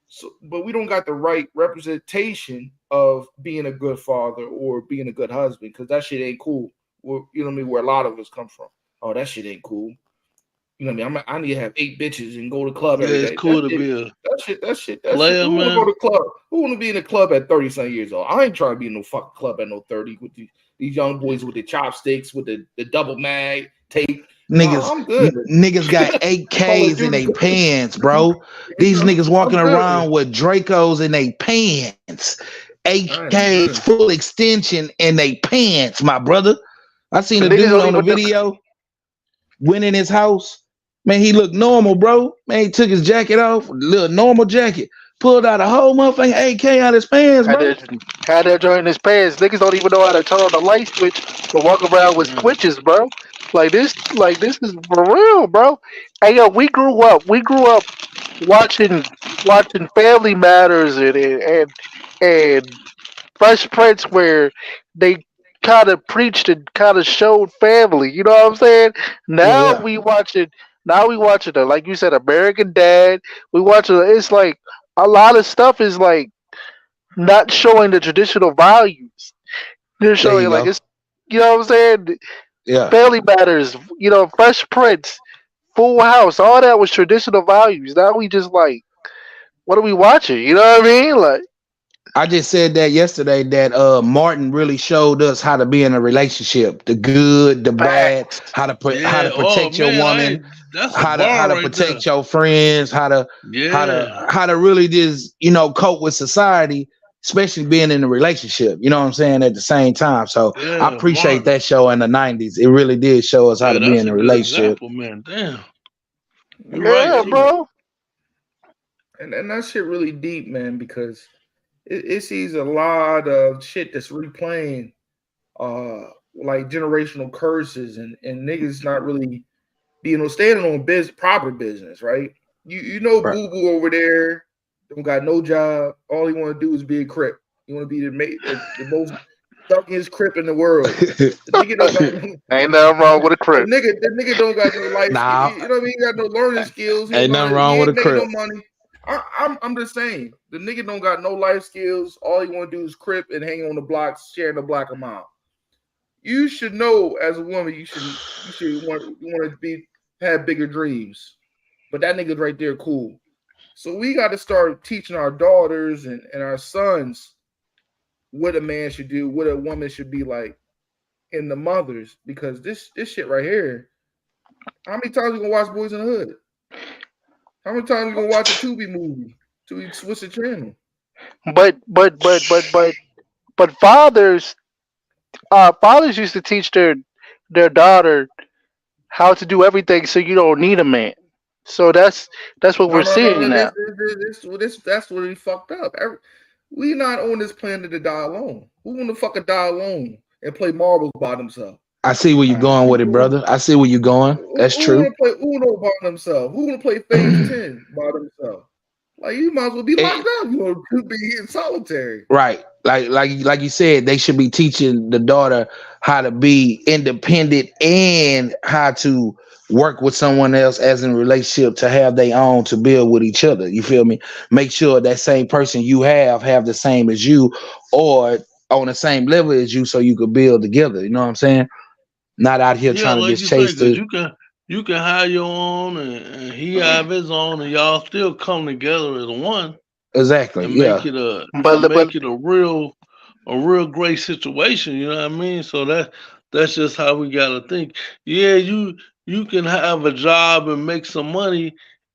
So, but we don't got the right representation of being a good father or being a good husband because that shit ain't cool. You know what I mean? Where a lot of us come from. Oh, that shit ain't cool. You know what I mean? I need to have 8 bitches and go to the club yeah. every It's day. That cool to shit, be a that shit. player, Who want to go man. to the club? Who want to be in the club at 30 some years old? I ain't trying to be in no fucking club at no 30 with these young boys with the chopsticks, with the double mag tape. No, Niggas, I'm good. niggas got Call of 8Ks in Duty. their pants, bro. These niggas walking I'm good. around with Dracos in their pants. I am 8Ks good. full extension in their pants, my brother. I seen The a niggas dude don't on the even know. video went in his house. Man, he looked normal, bro. Man, he took his jacket off, little normal jacket, pulled out a whole motherfucking AK out his pants, Had bro. that, had that joint in his pants. Niggas don't even know how to turn on the light switch, but walk around with Mm. switches, bro. Like this is for real, bro. Hey yo, we grew up watching Family Matters and Fresh Prince where they kind of preached and kind of showed family. You know what I'm saying? Yeah, Now yeah. we watching. Now we watching the like you said, American Dad. We watching. It's like a lot of stuff is like not showing the traditional values. They're There you showing like go. it's you know what I'm saying? Yeah. Family Matters, Fresh Prince, Full House, all that was traditional values. Now we just like, what are we watching? You know what I mean? Like, I just said that yesterday that Martin really showed us how to be in a relationship, the good, the bad, facts. how Yeah. to Oh protect your man, woman, that's a how bar to right there. protect your friends, Yeah. how to really just cope with society, especially being in a relationship. You know what I'm saying? At the same time, so I Yeah, appreciate Martin. that show in the '90s. It really did show us how Yeah, to be that's in a a good relationship. example, man. Damn. You're right Yeah, too. bro. And that shit really deep, man, because it sees a lot of shit that's replaying like generational curses and niggas not really being standing on proper business, right? You know Right. Boo Boo over there don't got no job. All he want to do is be a crip. You want to be the most darkest crip in the world. The nigga don't got Ain't nothing wrong with a crib. the nigga don't got no life. Nah, You know what I mean? He got no learning skills. ain't nothing wrong He with ain't a making no crip. money. I'm just saying the nigga don't got no life skills. All he want to do is crip and hang on the block, sharing the block amount. You should know as a woman, you should want to have bigger dreams. But that nigga's right there cool. So we got to start teaching our daughters and our sons what a man should do, what a woman should be like, and the mothers, because this shit right here. How many times you gonna watch Boys in the Hood? How many times you gonna watch a Tubi movie? To switch the channel. But fathers used to teach their daughter how to do everything, so you don't need a man. So that's what we're seeing No. now. That's what we fucked up. We not on this planet to die alone. Who want to fucking die alone and play marbles by themselves? I see where you're going with it, brother. I see where you're going. That's Who true. want to play Uno by themselves? Who want to play Phase 10 by themselves? Like, you might as well be locked up. You want to be in solitary. Right. Like you said, they should be teaching the daughter how to be independent and how to work with someone else as in relationship to have their own to build with each other. You feel me? Make sure that same person you have the same as you or on the same level as you so you could build together. You know what I'm saying? Not out here Yeah, trying to like just you say, chase because the you can have your own and he have his own, and y'all still come together as one exactly. and Yeah. But make it a real great situation. You know what I mean? So that's just how we gotta think. Yeah, you can have a job and make some money.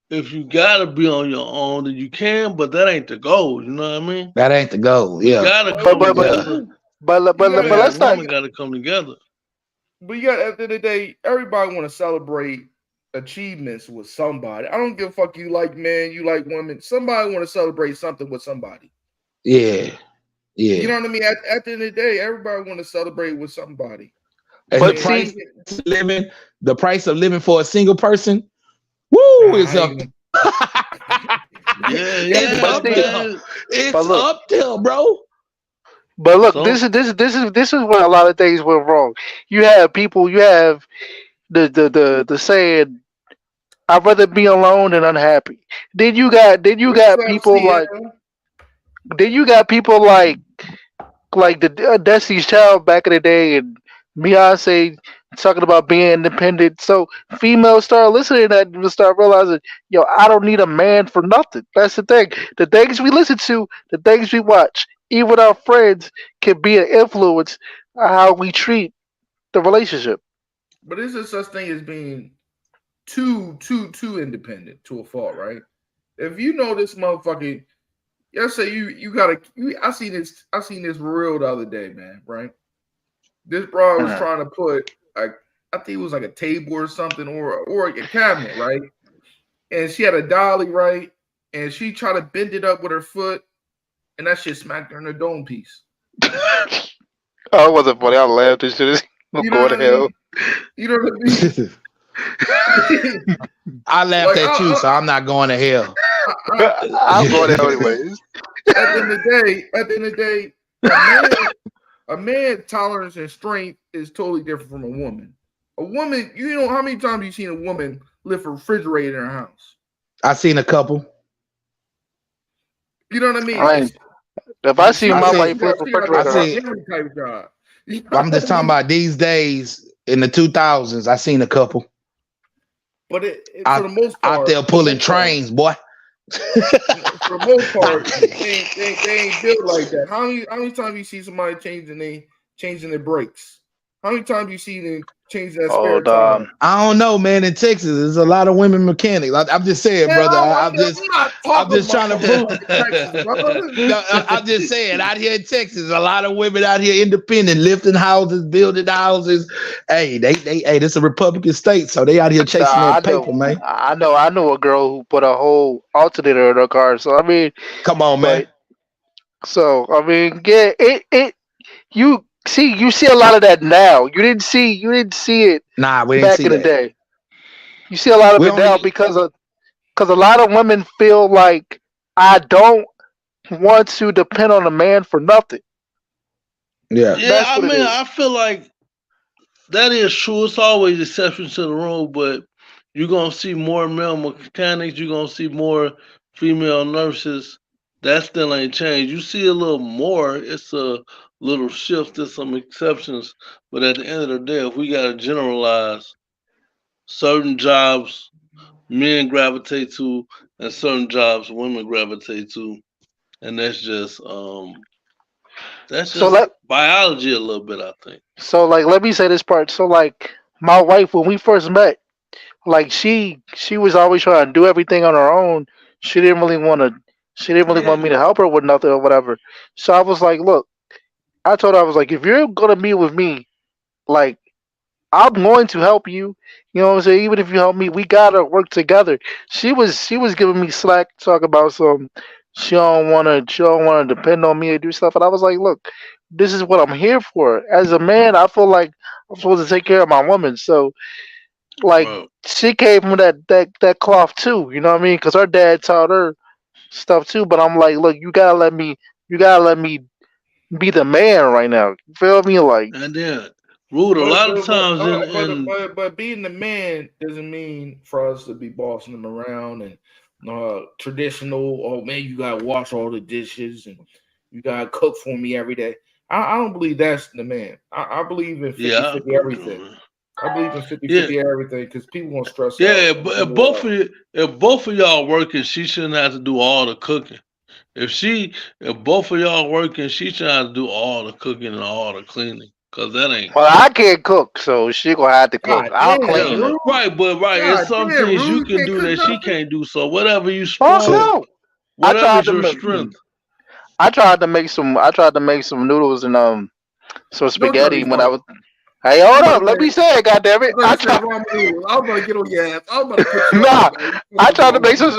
If you gotta be on your own, then you can, but that ain't the goal. You know what I mean? That ain't the goal. We Yeah. gotta Well, but come but but Yeah. together. you but gotta Man have, and let's not. woman gotta come together. but you got at the end of the day, everybody want to celebrate achievements with somebody. I don't give a fuck you like men, you like women. Somebody want to celebrate something with somebody. Yeah. You Yeah. know what I mean? At the end of the day, everybody want to celebrate with somebody. And But see, the price of living for a single person, woo, is I up. ain't Yeah, It's but yeah, up see, there. man. but It's look, up there, bro. but look. So This is where a lot of things went wrong. You have people. You have the saying, "I'd rather be alone than unhappy." Then you What's got up, people like Sierra? then you got people like the Destiny's Child back in the day, and Beyonce talking about being independent. So females start listening to that and start realizing, yo, I don't need a man for nothing. That's the thing. The things we listen to, the things we watch, even our friends can be an influence on how we treat the relationship. But is there such thing as being too independent to a fault, right? If you know this motherfucker, let's say I seen this reel the other day, man, right? This bro was Mhm. trying to put like I think it was like a table or something or a cabinet, right? And she had a dolly, right? And she tried to bend it up with her foot, and that shit smacked her in the dome piece. Oh, it wasn't funny. I laughed. This shit is You know going what I to hell. mean? You know what I mean? I laughed Like at you, so I'm not going to hell. I'm going to hell anyways. at the end of the day, a man tolerance and strength is totally different from a woman. A woman, you know how many times you seen a woman lift a refrigerator in her house? I seen a couple. You know what I mean? I ain't, if I see She I my seen wife got flip she got I refrigerator, Mark seen Henry type job. You know I'm what just I talking mean? about these days in the 2000s. I seen a couple But it for out the most out part, there pulling trains, boy. for the most part, they ain't built like that. How many times you see somebody changing their brakes? How many times you see them changing that spare hold tire? on. I don't know, man. In Texas, there's a lot of women mechanics. I'm just saying, Man, brother. I'm not I'm talking just about trying to no prove. fucking Texas, brother. No, I'm just saying, out here in Texas, a lot of women out here independent, lifting houses, building houses. Hey, hey, this is a Republican state, so they out here chasing Nah, that paper, man. I know a girl who put a whole alternator in her car. So I mean, Come on, man. but I mean, yeah, you see a lot of that now. You didn't see it Nah, we didn't back see in the that. day. You see a lot of We it now only because a lot of women feel like I don't want to depend on a man for nothing. Yeah. Yeah, That's I what it mean, is. I feel like that is true. It's always exceptions to the rule, but you're gonna see more male mechanics. You're gonna see more female nurses. That still ain't changed. You see a little more. It's a little shift to some exceptions, but at the end of the day, if we gotta generalize, certain jobs men gravitate to, and certain jobs women gravitate to, and that's So just let biology a little bit, I think. so like let me say this part. So like my wife when we first met, like she was always trying to do everything on her own. She didn't really want to. She didn't really Yeah. want me to help her with nothing or whatever. So I was like, look, I told her I was like, if you're gonna meet with me, like I'm going to help you. You know what I'm saying? Even if you help me, we gotta work together. She was giving me slack, talk about some. She don't wanna depend on me to do stuff. And I was like, look, this is what I'm here for. As a man, I feel like I'm supposed to take care of my woman. So like Bro. she came from that cloth too. You know what I mean? Because her dad taught her stuff too. But I'm like, look, you gotta let me be the man right now. You feel me? Like And then, Rude, a But lot of but but, times uh, in, but in but but being the man doesn't mean for us to be bossing them around and traditional. Oh man, you gotta wash all the dishes and you gotta cook for me every day. I don't believe that's the man. I believe in yeah, 50-50 everything. I believe in yeah, 50-50 everything because people gonna stress yeah. out. If both of y'all working, she shouldn't have to do all the cooking. If both of y'all working, she should have to do all the cooking and all the cleaning, cause that ain't well, I can't cook, so she gonna have to cook. God I'll damn, yeah, clean it. Rude. right. But right, it's God some damn, things you Rude. You can can't do cook that she nothing. can't do. So whatever you Fuck strong, So no. I tried whatever's to your make. strength. I tried to make some. I tried to make some noodles and some Don't tell me spaghetti when I some. was. Hey, hold I'm about up. to Let me say. say it. Goddamn it. I'm about I to say tried. ramen noodles. I'm about to get on your ass. I'm about to put you Nah. out, man. You I supposed to be tried to make home. some.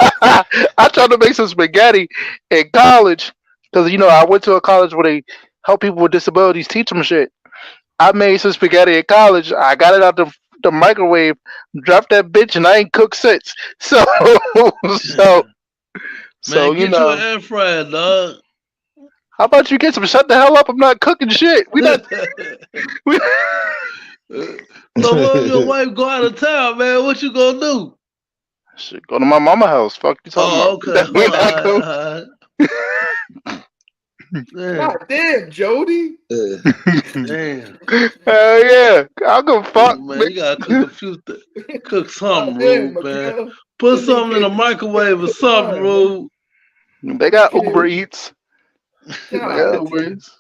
I tried to make some spaghetti in college because I went to a college where they help people with disabilities, teach them shit. I made some spaghetti in college. I got it out the microwave, dropped that bitch, and I ain't cooked since. So, so, Yeah. so Man, get you an air fryer, dog. how about you get some? Shut the hell up! I'm not cooking shit. We not. We, So what if your wife go out of town, man? What you gonna do? shit, go to my mama house. Fuck you talking Oh, about? okay. We not All go. right. God Damn. damn, Jody. Damn. Hell yeah, I'll go fuck. Man, you gotta cook a few cook God something, damn, Rude, man. Miguel. Put This nigga something in the can't cook shit microwave or for something, fun, man. Rude. They He got Uber can't. Eats. They God got Uber damn. Eats.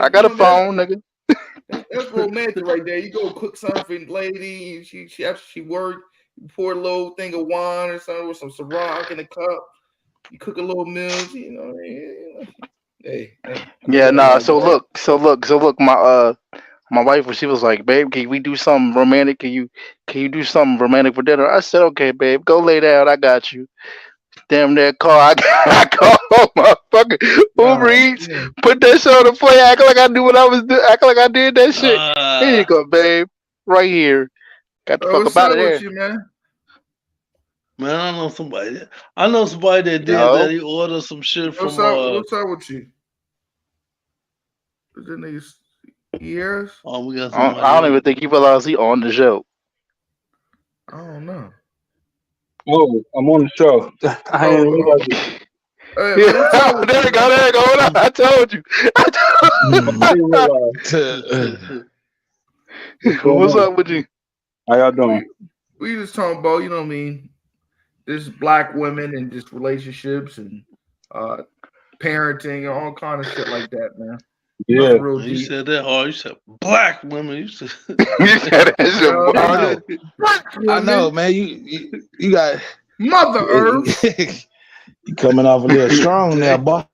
I But got a phone, nigga. that's romantic right there. You go cook something for the lady. She after she worked, you pour a little thing of wine or something with some Ciroc in a cup. You cook a little meal. Hey, I'm Yeah, living nah. like So that. look, my wife when she was like, "Babe, can we do something romantic? Can you do something romantic for dinner?" I said, "Okay, babe, go lay down. I got you." Damn that call. I call motherfucker Uber God Eats. damn. Put that shit on the play. Act like I knew what I was doing. Act like I did that shit. Here you Ah, go, babe. Right here. Got the fuck up What's out up of with there. you, man? man, I know somebody. I know somebody that did that. Yo. He ordered some shit What's from up? What's up with you? Is it niggas ears? oh, we got I somebody don't else. even think he realized he on the show. I don't know. Oh, I'm on the show. I Oh, didn't oh. realize it. Hey Yeah, man, what's up with there you, you go. man? There you go. Hold on. I told you. I didn't realize. What's going What's on? up with you? How y'all doing? We just talking about, you know what I mean, just black women and just relationships and uh parenting and all kind of shit like that, man. Yeah. Nothing real Man, you deep. said that hard. You said black women. You said You said that You know shit, what I I mean? boy. know. Black I know, women, man. You got Mother Earth, you coming off a little strong there, boy.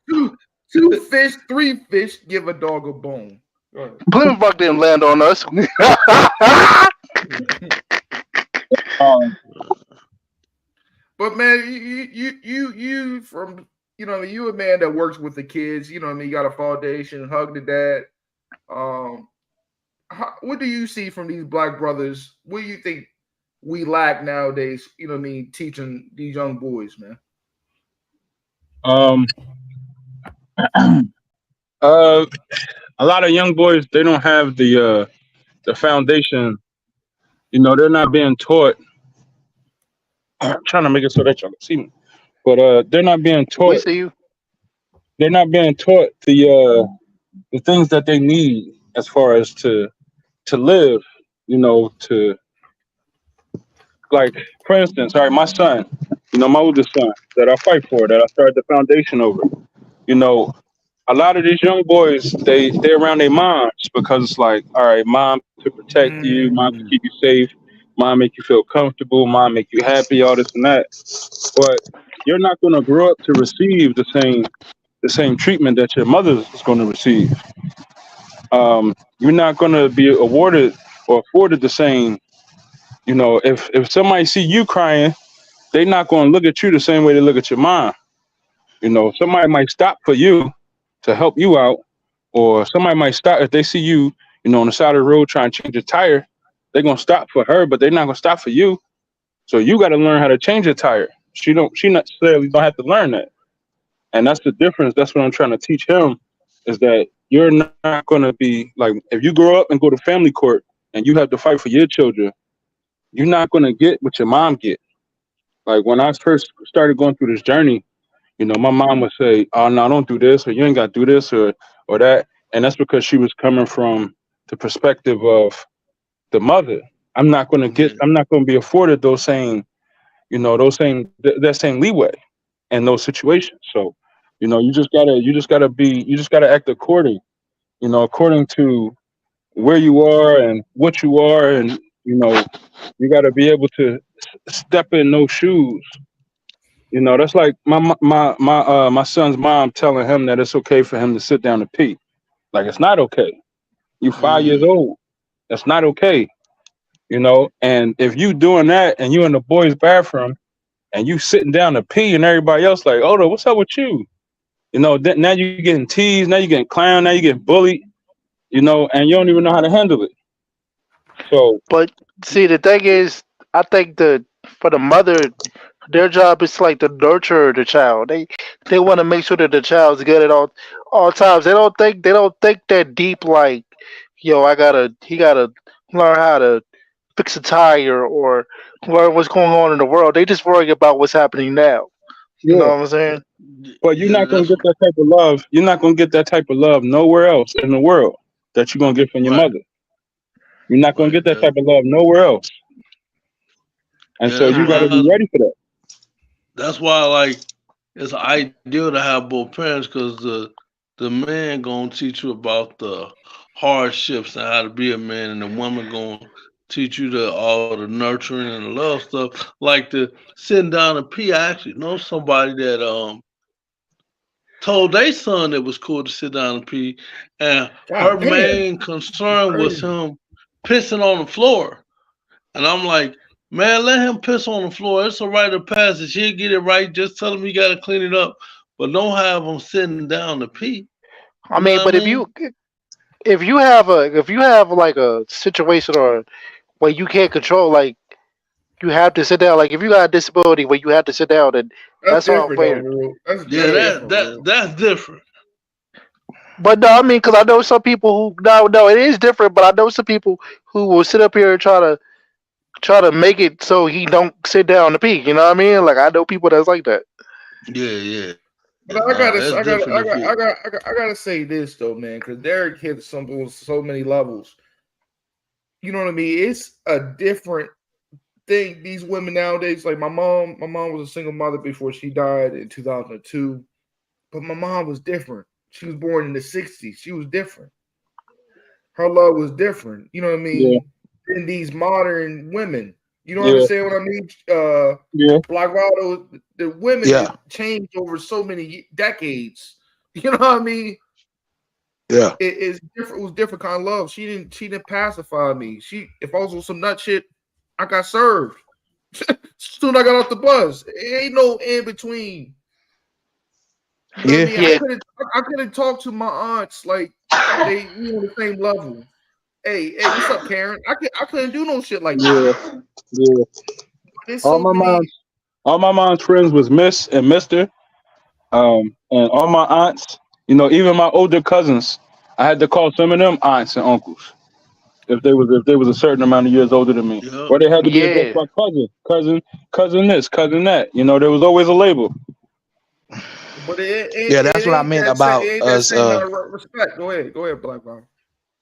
two fish, three fish, give a dog a bone. Go Plymouth Rock didn't land on us. ahead. Um, But man, you from you a man that works with the kids. You know what I mean. You got a foundation. Hug the dad. Um, what do you see from these black brothers? What do you think we lack nowadays? You know what I mean. Teaching these young boys, man. Um, uh, a lot of young boys they don't have the foundation. You know, they're not being taught. I'm trying to make it so that y'all can see me, but they're not being We taught. see you. They're not being taught the things that they need as far as to live. You know, to like for instance, all right, my son. You know, my oldest son that I fight for, that I started the foundation over. You know, a lot of these young boys they around their moms because it's like, all right, mom to protect you, mom to Mm. keep you safe, mom make you feel comfortable, mom make you happy, all this and that. But you're not going to grow up to receive the same treatment that your mother is going to receive. You're not going to be awarded or afforded the same. You know, if somebody see you crying, they're not going to look at you the same way they look at your mom. You know, somebody might stop for you to help you out, or somebody might stop if they see you, you know, on the side of the road trying to change a tire. They're gonna stop for her, but they're not gonna stop for you. So you got to learn how to change a tire. She not necessarily don't have to learn that, and that's the difference. That's what I'm trying to teach him, is that you're not gonna be like if you grow up and go to family court and you have to fight for your children, you're not gonna get what your mom get. Like when I first started going through this journey, you know, my mom would say, "Oh no, don't do this, or you ain't got to do this, or that," and that's because she was coming from the perspective of the mother. Yeah. I'm not going to be afforded those same, you know, that same leeway in those situations. So, you know, you just gotta act according, you know, according to where you are and what you are, and you know, you got to be able to step in those shoes. You know, that's like my son's mom telling him that it's okay for him to sit down and pee. Like it's not okay. You 5 years Mm-hmm. old. That's not okay. You know, and if you doing that and you in the boys' bathroom and you sitting down to pee and everybody else like, oh, what's up with you? You know, now you're getting teased, now you're getting clowned, now you're getting bullied. You know, and you don't even know how to handle it. So But see, the thing is, I think that for the mother, their job is like to nurture the child. They want to make sure that the child's good at all times. They don't think that deep. Like, yo, he gotta learn how to fix a tire or learn what's going on in the world. They just worry about what's happening now. You know yeah, what I'm saying? but you're Yeah, not gonna that's get that type of love. You're not gonna get that type of love nowhere else in the world that you're gonna get from your right. mother. You're not gonna Right. get that type of love nowhere else. And Yeah, so that's you got to Mm-hmm. be why. ready for that. That's why, like, it's ideal to have both parents because the man gonna teach you about the hardships and how to be a man, and the woman gonna teach you all the nurturing and the love stuff. Like the sitting down and pee. I actually know somebody that told their son it was cool to sit down and pee, and her God damn, main concern was crazy. him pissing on the floor. And I'm like, man, let him piss on the floor. It's a rite of passage. He'll get it right. Just tell him you got to clean it up, but don't have him sitting down to pee. I You know mean, what I but mean? if you have like a situation or where you can't control, like you have to sit down. Like if you got a disability where you have to sit down, and That's that's all different though, fair. real. Yeah, That's Yeah, different, real. that's different. but no, I mean, because I know some people who no, it is different. But I know some people who will sit up here and try to make it so he don't sit down to pee. You know what I mean? Like I know people that's like that. Yeah, yeah. But Nah, that's different if you. I gotta say this though, man, because Derek hit something on so many levels. You know what I mean? It's a different thing. These women nowadays, like my mom was a single mother before she died in 2002. But my mom was different. She was born in the 60s. She was different. Her love was different. You know what I Yeah, mean? Than these modern women. You know what I'm yeah, saying? What I mean? yeah, Black Rado, the women Yeah, have changed over so many decades. You know what I mean? yeah, It's different. It was different kind of love. She didn't pacify me. She if I was on some nut shit, I got served. Soon I got off the bus. It ain't no in between. You know what I yeah, mean? Yeah, I couldn't talk to my aunts like we on the same level. Hey, what's up, Karen? I couldn't do no shit like that. yeah, yeah. There's All so my many. mom's all my mom's friends was Miss and Mister, And all my aunts, even my older cousins, I had to call some of them aunts and uncles if they was a certain amount of years older than me, Yep. or they had to be addressed Yeah, by cousin this, cousin that. There was always a label. But Yeah, that's what I meant it about ain't that us. same amount of respect. Go ahead, Black Bob.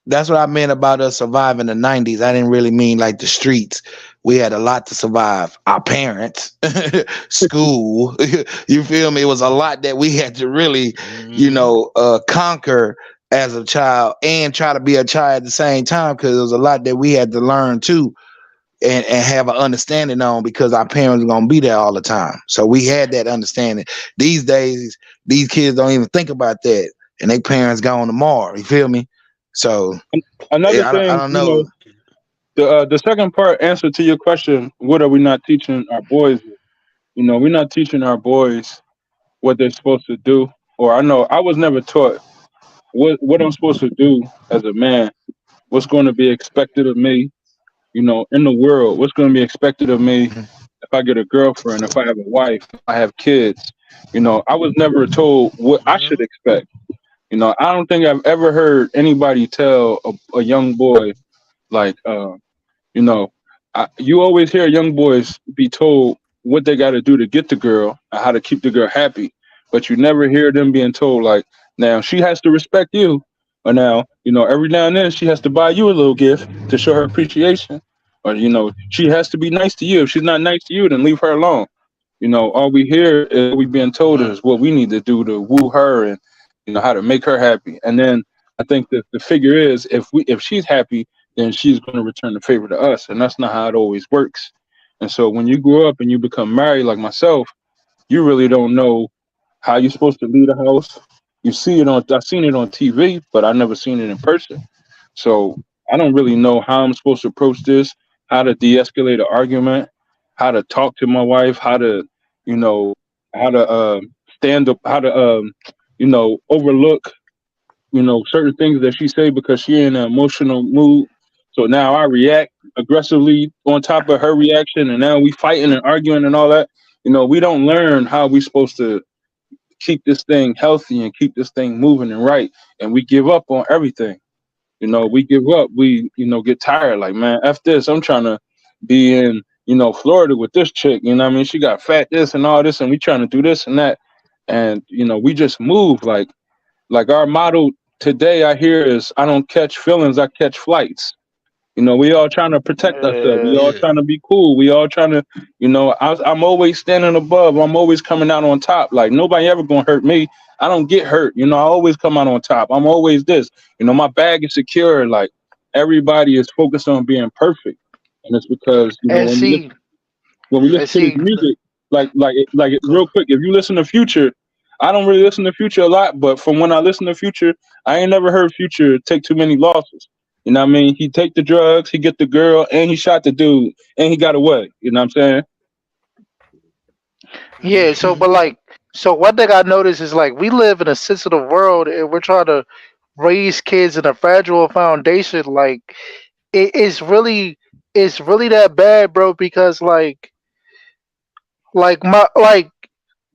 That's what I meant about us surviving the 90s. I didn't really mean like the streets. We had a lot to survive. Our parents, school, you feel me? It was a lot that we had to really, conquer as a child and try to be a child at the same time because there was a lot that we had to learn too and have an understanding on because our parents were gonna be there all the time. So we had that understanding. These days, these kids don't even think about that, and their parents gone tomorrow. You feel me? So Another yeah, I thing, don't know. the second part answer to your question, what are we not teaching our boys? We're not teaching our boys what they're supposed to do. Or I know I was never taught what I'm supposed to do as a man. What's going to be expected of me, in the world? What's going to be expected of me Mhm. if I get a girlfriend, if I have a wife, if I have kids? I was never told what I should expect. I don't think I've ever heard anybody tell a young boy like, you know, you always hear young boys be told what they got to do to get the girl, and how to keep the girl happy, but you never hear them being told like, now she has to respect you, or now, every now and then she has to buy you a little gift to show her appreciation, or she has to be nice to you. If she's not nice to you, then leave her alone. All we hear is we being told is what we need to do to woo her and how to make her happy. And then I think that the figure is if she's happy, then she's going to return the favor to us, and that's not how it always works. And so when you grow up and you become married, like myself, you really don't know how you're supposed to lead a house. I've seen it on TV, but I never seen it in person. So I don't really know how I'm supposed to approach this, how to de-escalate an argument, how to talk to my wife, you know, how to stand up, how to overlook certain things that she say because she in an emotional mood. So now I react aggressively on top of her reaction, and now we fighting and arguing and all that. We don't learn how we supposed to keep this thing healthy and keep this thing moving and right, and we give up on everything. We give up. We get tired. Like, man, f this. I'm trying to be in Florida with this chick. What I mean, she got fat this and all this, and we trying to do this and that, and we just move like our motto today, I hear, is I don't catch feelings, I catch flights. We all trying to protect ourselves. We yeah, all Yeah. trying to be cool. We all trying to, I'm always standing above. I'm always coming out on top. Like nobody ever gonna hurt me. I don't get hurt. I always come out on top. I'm always this. My bag is secure. Like everybody is focused on being perfect, and it's because and see, when we listen and to this see, music, real Go. quick, if you listen to Future, I don't really listen to Future a lot, but from when I listen to Future, I ain't never heard Future take too many losses. What I mean? He take the drugs, he get the girl, and he shot the dude, and he got away. You know what I'm saying? yeah. So, but like, so one thing I noticed is like we live in a sensitive world, and we're trying to raise kids in a fragile foundation. Like, it's really that bad, bro. Because like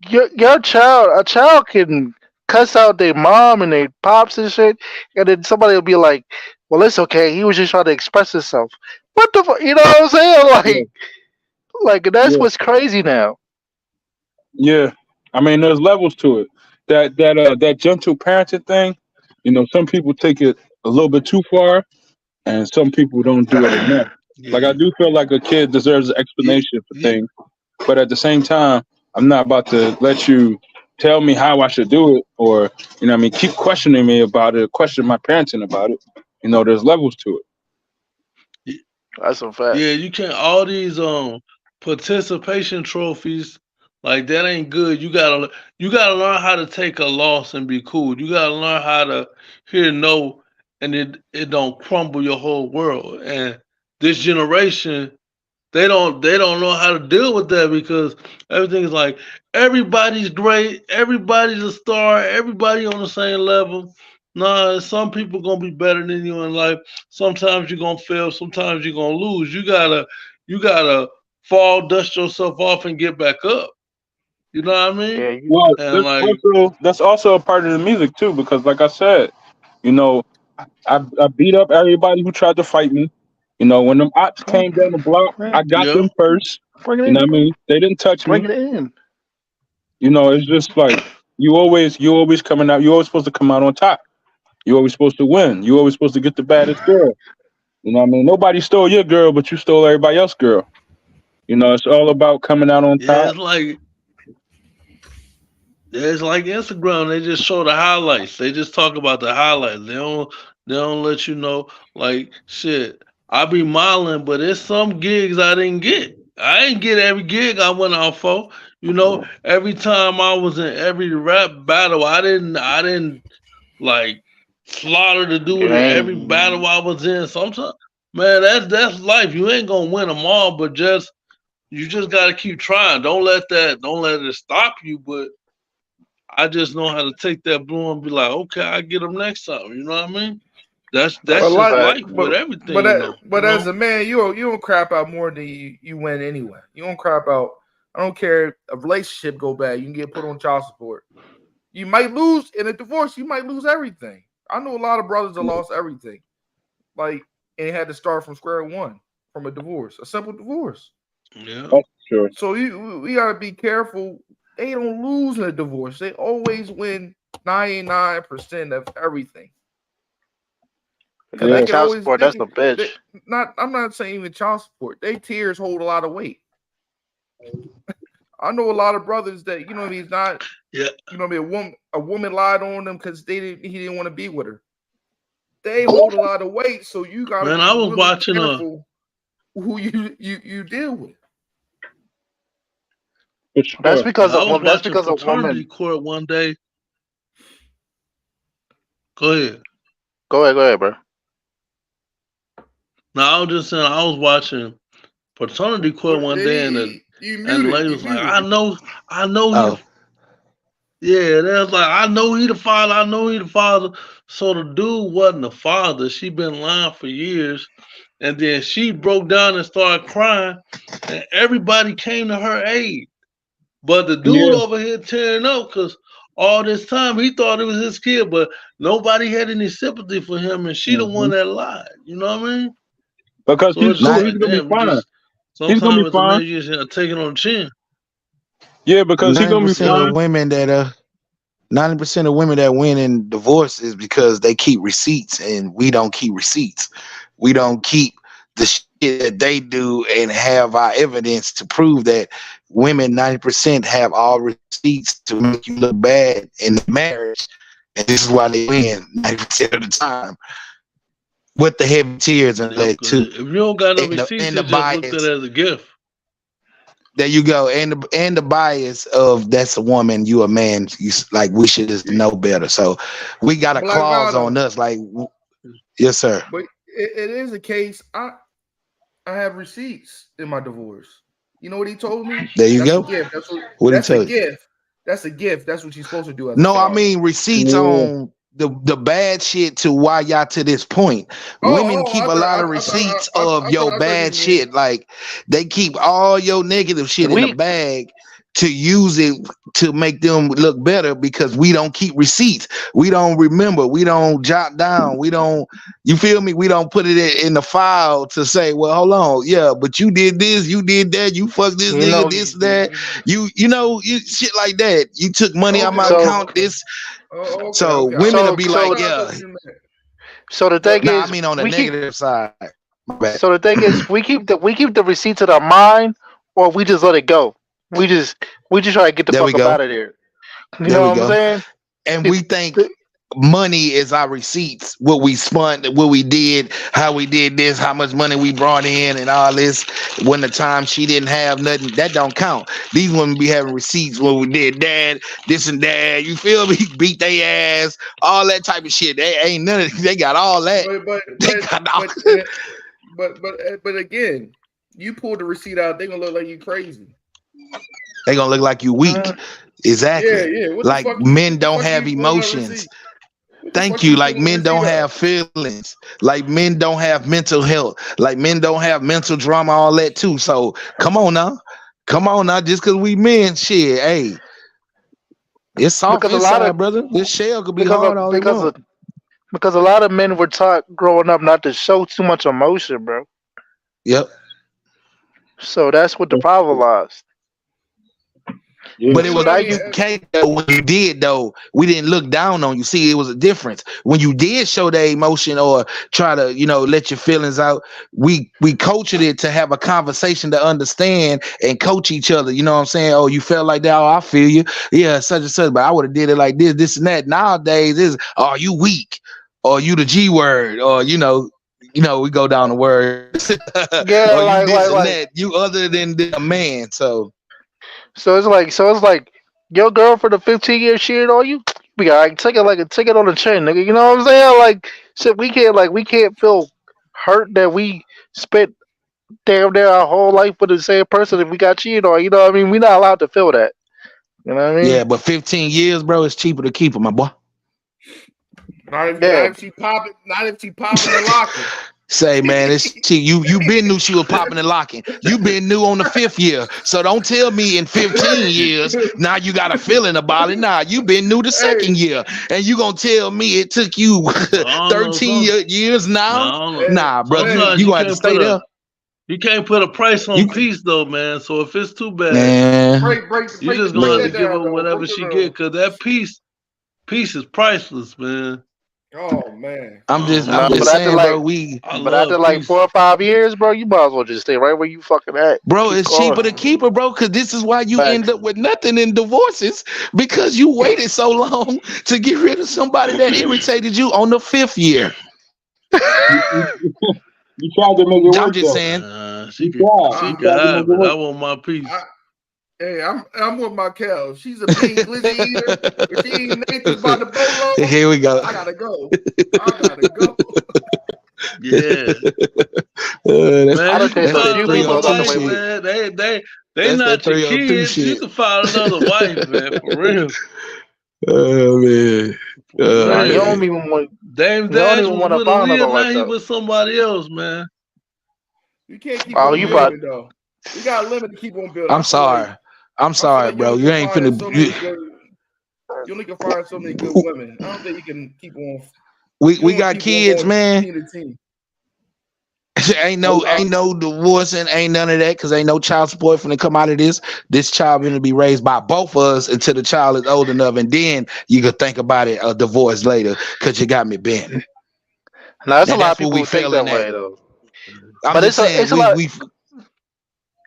your child, a child can cuss out their mom and their pops and shit, and then somebody will be like, "Well, it's okay. He was just trying to express himself." What the fuck? You know what I'm saying? Yeah, Like that's yeah, what's crazy now. yeah. I mean, there's levels to it. That gentle parenting thing. Some people take it a little bit too far, and some people don't do it enough. Like I Yeah. do feel like a kid deserves an Yeah. explanation for Yeah. things. But at the same time, I'm not about to let you tell me how I should do it, or keep questioning me about it, question my parenting about it. There's levels to it. That's a fact. Yeah, you can't all these participation trophies like that ain't good. You gotta learn how to take a loss and be cool. You gotta learn how to hear no and it don't crumble your whole world. And this generation they don't know how to deal with that because everything is like everybody's great, everybody's a star, everybody on the same level. Nah, some people gonna be better than you in life. Sometimes you're gonna fail, sometimes you're gonna lose. You gotta fall, dust yourself off and get back up. You know what I mean? Yeah, Well, And like, that's also a part of the music too, because like I said, you know, I beat up everybody who tried to fight me. You know, when them ops come on, came down the block, man. I got yeah, them first. Bring it You know in. what I mean? They didn't touch Bring me. it in. You know, it's just like you always coming out. You always supposed to come out on top. You always supposed to win. You always supposed to get the baddest girl. You know what I mean? Nobody stole your girl, but you stole everybody else's girl. You know, it's all about coming out on yeah. top. It's like Instagram. They just show the highlights. They just talk about the highlights. They don't let you know. Like shit, I be modeling, but there's some gigs I didn't get. I didn't get every gig I went out for. Every time I was in every rap battle, I didn't like slaughter the dude You in every battle ain't. I was in. Sometimes, man, that's life. You ain't gonna win them all, but you just gotta keep trying. Don't let it stop you. But I just know how to take that blue and be like, okay, I get them next time. You know what I mean? That's That's But a just like, fact. life with everything, but as a man, you don't crap out more than you win anyway. You don't crap out. I don't care if a relationship go bad. You can get put on child support. You might lose in a divorce. You might lose everything. I know a lot of brothers that lost everything, like and had to start from square one from a divorce, a simple divorce. Yeah. That's sure. So we gotta be careful. They don't lose in a divorce. They always win 99% of everything. Because Yeah. they And can child always support, that's a bitch. I'm not saying even child support. They tears hold a lot of weight. I know a lot of brothers that he's not Yeah. a woman lied on them because he didn't want to be with her. They hold a lot of weight, so you gotta Man, be I was really watching careful who you deal with. For That's sure. because I of was women. That's watching because of fraternity women. court one day. Go ahead. Go ahead, bro. No, I was just saying I was watching fraternity court one day You and the muted. lady You was like, muted. I know he the Oh, yeah, they was like, I know he the father, I know he the father. So the dude wasn't the father. She been lying for years. And then she broke down and started crying, and everybody came to her aid. But the dude Yeah. over here tearing up because all this time he thought it was his kid, but nobody had any sympathy for him, and she the Hmm. one that lied. You know what I mean? Because So he's it's just cool. not He's like, gonna be damn, you fine. just He's gonna be sometimes as a fine. man, you just gotta take it on the chin. Yeah, because he's gonna be 90% Yeah. of fine. women that 90% of women that win in divorce is because they keep receipts and we don't keep receipts. We don't keep the shit that they do and have our evidence to prove that women 90% have all receipts to make you look bad in the marriage. And this is why they win 90% of the time with the heavy tears and Yep. that Because too. if you don't got no receipts, And they the just looked at bias. it as a gift. There you go, and the bias of that's a woman, you a man. Like we should just know better. So we got a Black clause on Vado. us. Like, yes, sir. But it is a case. I have receipts in my divorce. You know what he told me? There you That's a go. gift. What he That's a tell you? gift. That's a gift. That's what you're supposed to do as a No, I father. mean receipts Yeah. on the bad shit to why y'all to this point. Women Oh, keep a lot of receipts of your I thought you bad meant. shit. Like they keep all your negative shit in a We bag to use it to make them look better because we don't keep receipts. We don't remember. We don't jot down. We don't. You feel me? We don't put it in the file to say, well, hold on, yeah, but you did this, you did that, you fucked this you nigga, know this that, you shit like that. You took money out Okay, my okay, so account. okay. This Oh, okay, so okay. women will be I like, so thought yeah. you meant. so the thing But Nah, I is mean on the we keep negative side. My bad. so the thing is we keep the receipts in our mind, or we just let it go. We just try to get the There we fuck up go. out of there. You There know we what I'm go. saying? And we It's think money is our receipts, what we spent, what we did, how we did this, how much money we brought in, and all this. When the time she didn't have nothing, that don't count. These women be having receipts when we did that, this and that. You feel me? Beat their ass, all that type of shit. They ain't none of. They got all that. but but They but got all. but but again, you pull the receipt out, they gonna look like you crazy. They gonna look like you uh, weak. Yeah, Exactly. yeah. Like men What the don't fuck have you pulling that emotions. receipt? What the Thank fuck you. you Like pulling the men receipt don't out? have feelings. Like men don't have mental health. Like men don't have mental drama, all that too. So come on now. Come on now, just because we men, shit, hey, it's soft because a lot inside, of brother. This shell could be because hard of all they because want. of because a lot of men were taught growing up not to show too much emotion, bro. Yep. So that's what the problem was. But it You Yes. know was what I mean? okay though. When you did though, we didn't look down on you. See, it was a difference. When you did show the emotion or try to, let your feelings out, we coached it to have a conversation to understand and coach each other. You know what I'm saying? Oh, you felt like that. Oh, I feel you. Yeah, such and such. But I would have did it like this, and that. Nowadays, is oh, you weak, or you the G word, or we go down the words, Yeah, or you this and like. that. You other than a man. So So it's like your girl for the 15 years cheated on you. We got take it on the chin, nigga. You know what I'm saying? Like shit, we can't feel hurt that we spent damn near our whole life with the same person if we got cheated on. You know what I mean? We're not allowed to feel that. You know what I mean? yeah, but 15 years, bro, it's cheaper to keep her, my boy. Not Yeah. if she popping, not if she popping and locking. Say, man, it's you been knew she was popping and locking. You been new on the 5th year. So don't tell me in 15 years now you got a feeling about it. Nah, you been new the Hey, 2nd year. And you gonna tell me it took you I don't know. 13 years Man, now? I don't know. hey, Nah, brother, hey, Sometimes you you gonna have to can't put stay there. a price on You peace though, man. So if it's too bad, man, you just gonna have to break that give her down, though. whatever Break it she get, down. cause that peace is priceless, man. Oh man. I'm I just don't I'm Nah, know. just but after saying, like bro, we I but after love like peace. 4 or 5 years, bro, you might as well just stay right where you fucking at. bro, Keep it's cheaper going. to keep her, bro, because this is why you end Facts. up with nothing in divorces because you waited so long to get rid of somebody that irritated you on the 5th year. You tried to make it I'm work just though. saying, You tried. She You could tried to have make it it. I work. want my peace. Hey, I'm with my cow. She's a bean glizzy eater. If she ain't Nathan's by the boatload, here we go. I gotta go. I gotta go. Yeah, That's I man. done You can tasted that's a that find few another people 302 another wife, way. shit. man. They That's that not your 302 kids. You shit. can find another wife, man. For real, Oh man. for Nah, you real. don't even want Dame you don't Dash even was want to with find another Aaliyah. Now wife he though. with somebody else, man. You can't keep Oh, on you Man, probably building though. You got a limit to keep on building. I'm sorry. I'm I feel sorry, like you bro. only You can ain't find finna. so many good. You only can find so many good women. I don't think you can keep on. You We don't got keep on kids, going man. team to team. ain't no divorce and ain't none of that because ain't no child support finna come out of this. This child gonna be raised by both of us until the child is old enough, and then you could think about it a divorce later because you got me bent. Now, there's a And lot of that's what people we who think failing that at. way though. I'm But just saying it's a lot. we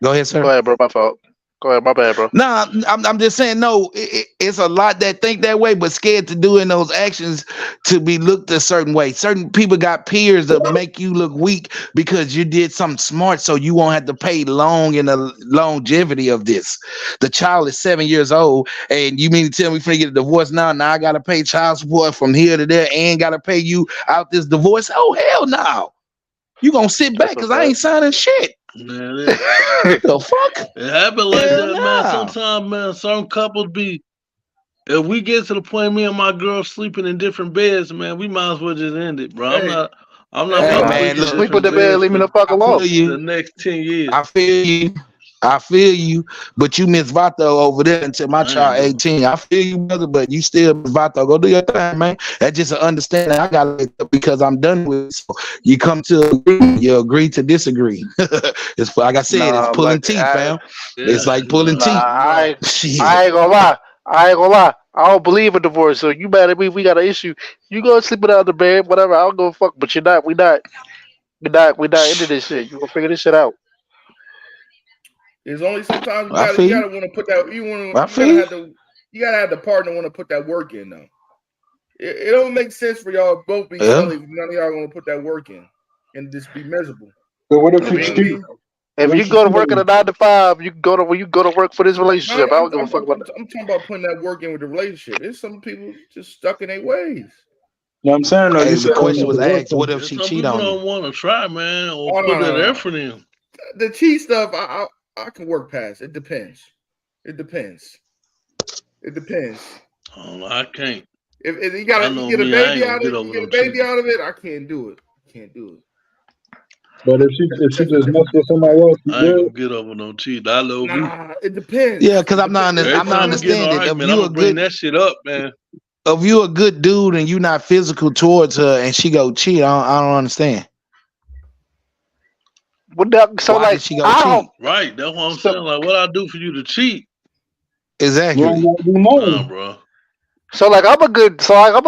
go ahead, Go sir. ahead, bro. My fault. Go ahead. My bad, bro. Nah, I'm just saying no. It's a lot that think that way, but scared to doing those actions to be looked a certain way. Certain people got peers that make you look weak because you did something smart, so you won't have to pay long in the longevity of this. The child is 7 years old, and you mean to tell me if I get a divorce now? Now I gotta pay child support from here to there, and gotta pay you out this divorce? Oh hell no! You gonna sit back That's a because I fact. ain't signing shit. Man, The fuck? it happen like Hell that, man. no! Sometimes, man, some couples be. If we get to the point, me and my girl sleeping in different beds, man, we might as well just end it, bro. Hey, I'm not Hey about to hey, Nah, sleep man, in look, sleep with different the bed. beds Leave me for the fuck I alone. feel the you. next 10 years. I feel you. I feel you. But you miss Vato over there until my I ain't child doing. 18. I feel you, brother, but you still miss Vato. Go do your thing, man. That's just an understanding I gotta make because I'm done with it. So you come to agree, you agree to disagree. It's like I said, it's Nah, pulling like teeth, fam. It's Yeah, like pulling nah. teeth. Shit. I ain't gonna lie. I ain't gonna lie. I don't believe in divorce. So you mad at me? We got an issue. You go sleep without the bed, whatever. I don't give a fuck. But you're not. We not into this shit. You gonna figure this shit out. there's only sometimes I feel you you. gotta want to put that I you gotta feel you. have the partner want to put that work in though. It don't make sense for y'all both be Yeah. selling if none of y'all gonna put that work in and just be miserable. So what if If You she's know you what I cheating? mean? if What you if she's go to work at a cheating? 9 to 5, you can go to when you go to work for this No, relationship. I don't give a fuck about that. I'm talking about putting that work in with the relationship. There's some people just stuck in their ways. You know what I'm saying? No, you Hey, the said question the was divorce asked, what thing. if yeah, she some cheat people on you? don't want to try, man, or Oh put that no. effort in. The cheat stuff, I can work past. It depends. It depends. It depends. I don't know. I can't. If I you know get a me. I ain't baby gonna out of get it, you over get no a baby cheating. out of it. I can't do it. Can't do it. But if she just mess with somebody else, you I ain't good. gonna get up on no cheat. I love me. Nah, it depends. Yeah, because I'm not Every I'm not time we get in an understanding. If argument, I'm you a gonna bring good that shit up, man. if you a good dude and you not physical towards her and she go cheat, I don't understand. So Why did like she go I cheat? hope Right, that's what I'm so saying. Like, what I do for you to cheat? You ain't Exactly. gotta do Nah, nothing. bro. like I'm a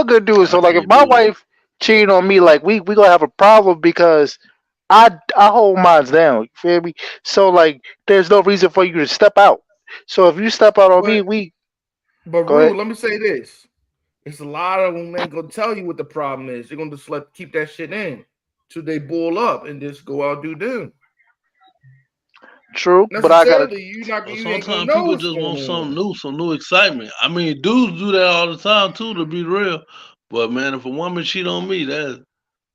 good dude. I So like if can't my do that. wife cheating on me, like we gonna have a problem because I hold mines down. You feel me? So like there's no reason for you to step out. So if you step out on me, But we go Rue, ahead. let me say this. It's a lot of them ain't gonna tell you what the problem is. They're gonna just keep that shit in till they bull up and just go out do them. True, but I gotta. Necessarily, But you ain't gonna sometimes know people what's just going want something on. new, some new excitement. I mean, dudes do that all the time too, to be real. But man, if a woman cheat on me, that's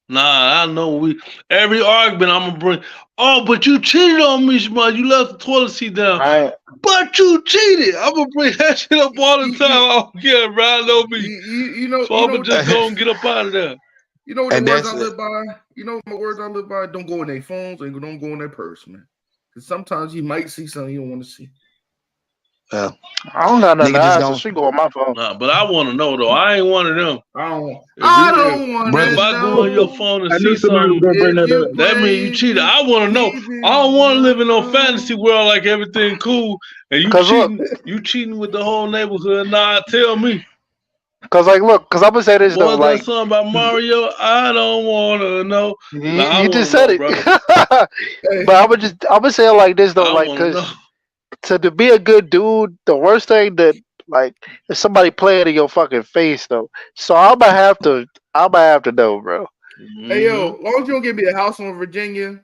nah. I know every argument I'm gonna bring. Oh, but you cheated on me, Shmud. You left the toilet seat down. I But you cheated. I'm gonna bring that shit up all the You time. I don't care, bro. I know you me. So you I'm know gonna just go and get up out of there. you know what the And words that's I live by. You know my words I live by. Don't go in their phones and don't go in their purse, man. Because sometimes you might see something you don't want to see. uh, I don't got nothing to nigga just hide, so gonna she go on my phone. Nah, but I want to know though. I ain't one of them. If I you don't want if brothers. to I go on your know phone and I knew see somebody was something, gonna bring if that you up. that means you claim cheated. you I want to know. keep I don't it want to live in no fantasy real. world like everything cool and you Cause look, cheating. You cheating with the whole neighborhood. Nah, tell me. cause I'm gonna say this What though, was that like song about Mario? I don't want to know. Nah, I you want just to said know, it. bro. But I'm gonna say it like this though, I like, want to know. cause to be a good dude, the worst thing that like if somebody play it in your fucking face though. So I'm gonna have to know, bro. Hey Hmm. yo, long as you don't give me a house in Virginia,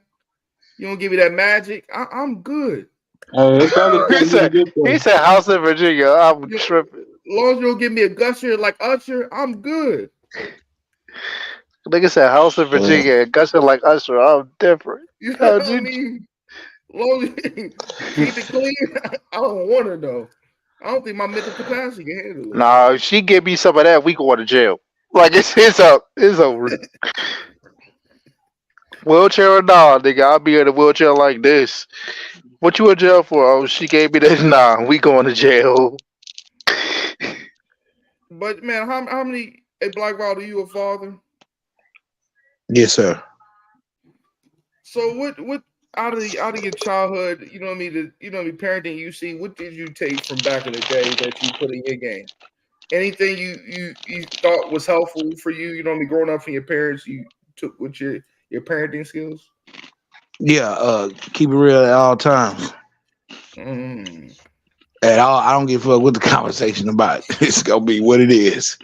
you don't give me that magic. I'm good. Hey, it's other he things you can said get he there. said house in Virginia. I'm You, tripping. long as you don't give me a gusher like Usher, I'm good. Nigga said house in Well, Virginia and gushing like Usher. I'm different. You know Oh, what I mean? Long as you keep it clean, I don't want to know. I don't think my mental capacity can handle it. nah, if she give me some of that, we going to jail. Like it's up. It's over. Wheelchair or nah, nigga, I'll be in a wheelchair like this. What you in jail for? Oh, she gave me this. Nah, we going to jail. But man, how many a Black Wild are you a father? yes, sir. So what out of your childhood, you know what I mean, you know what I mean, parenting you see, what did you take from back in the day that you put in your game? Anything you thought was helpful for you, you know what I mean, growing up from your parents, you took with your parenting skills? Yeah, keep it real at all times. Mm. At all, I don't give a fuck what the conversation about. It's gonna be what it is.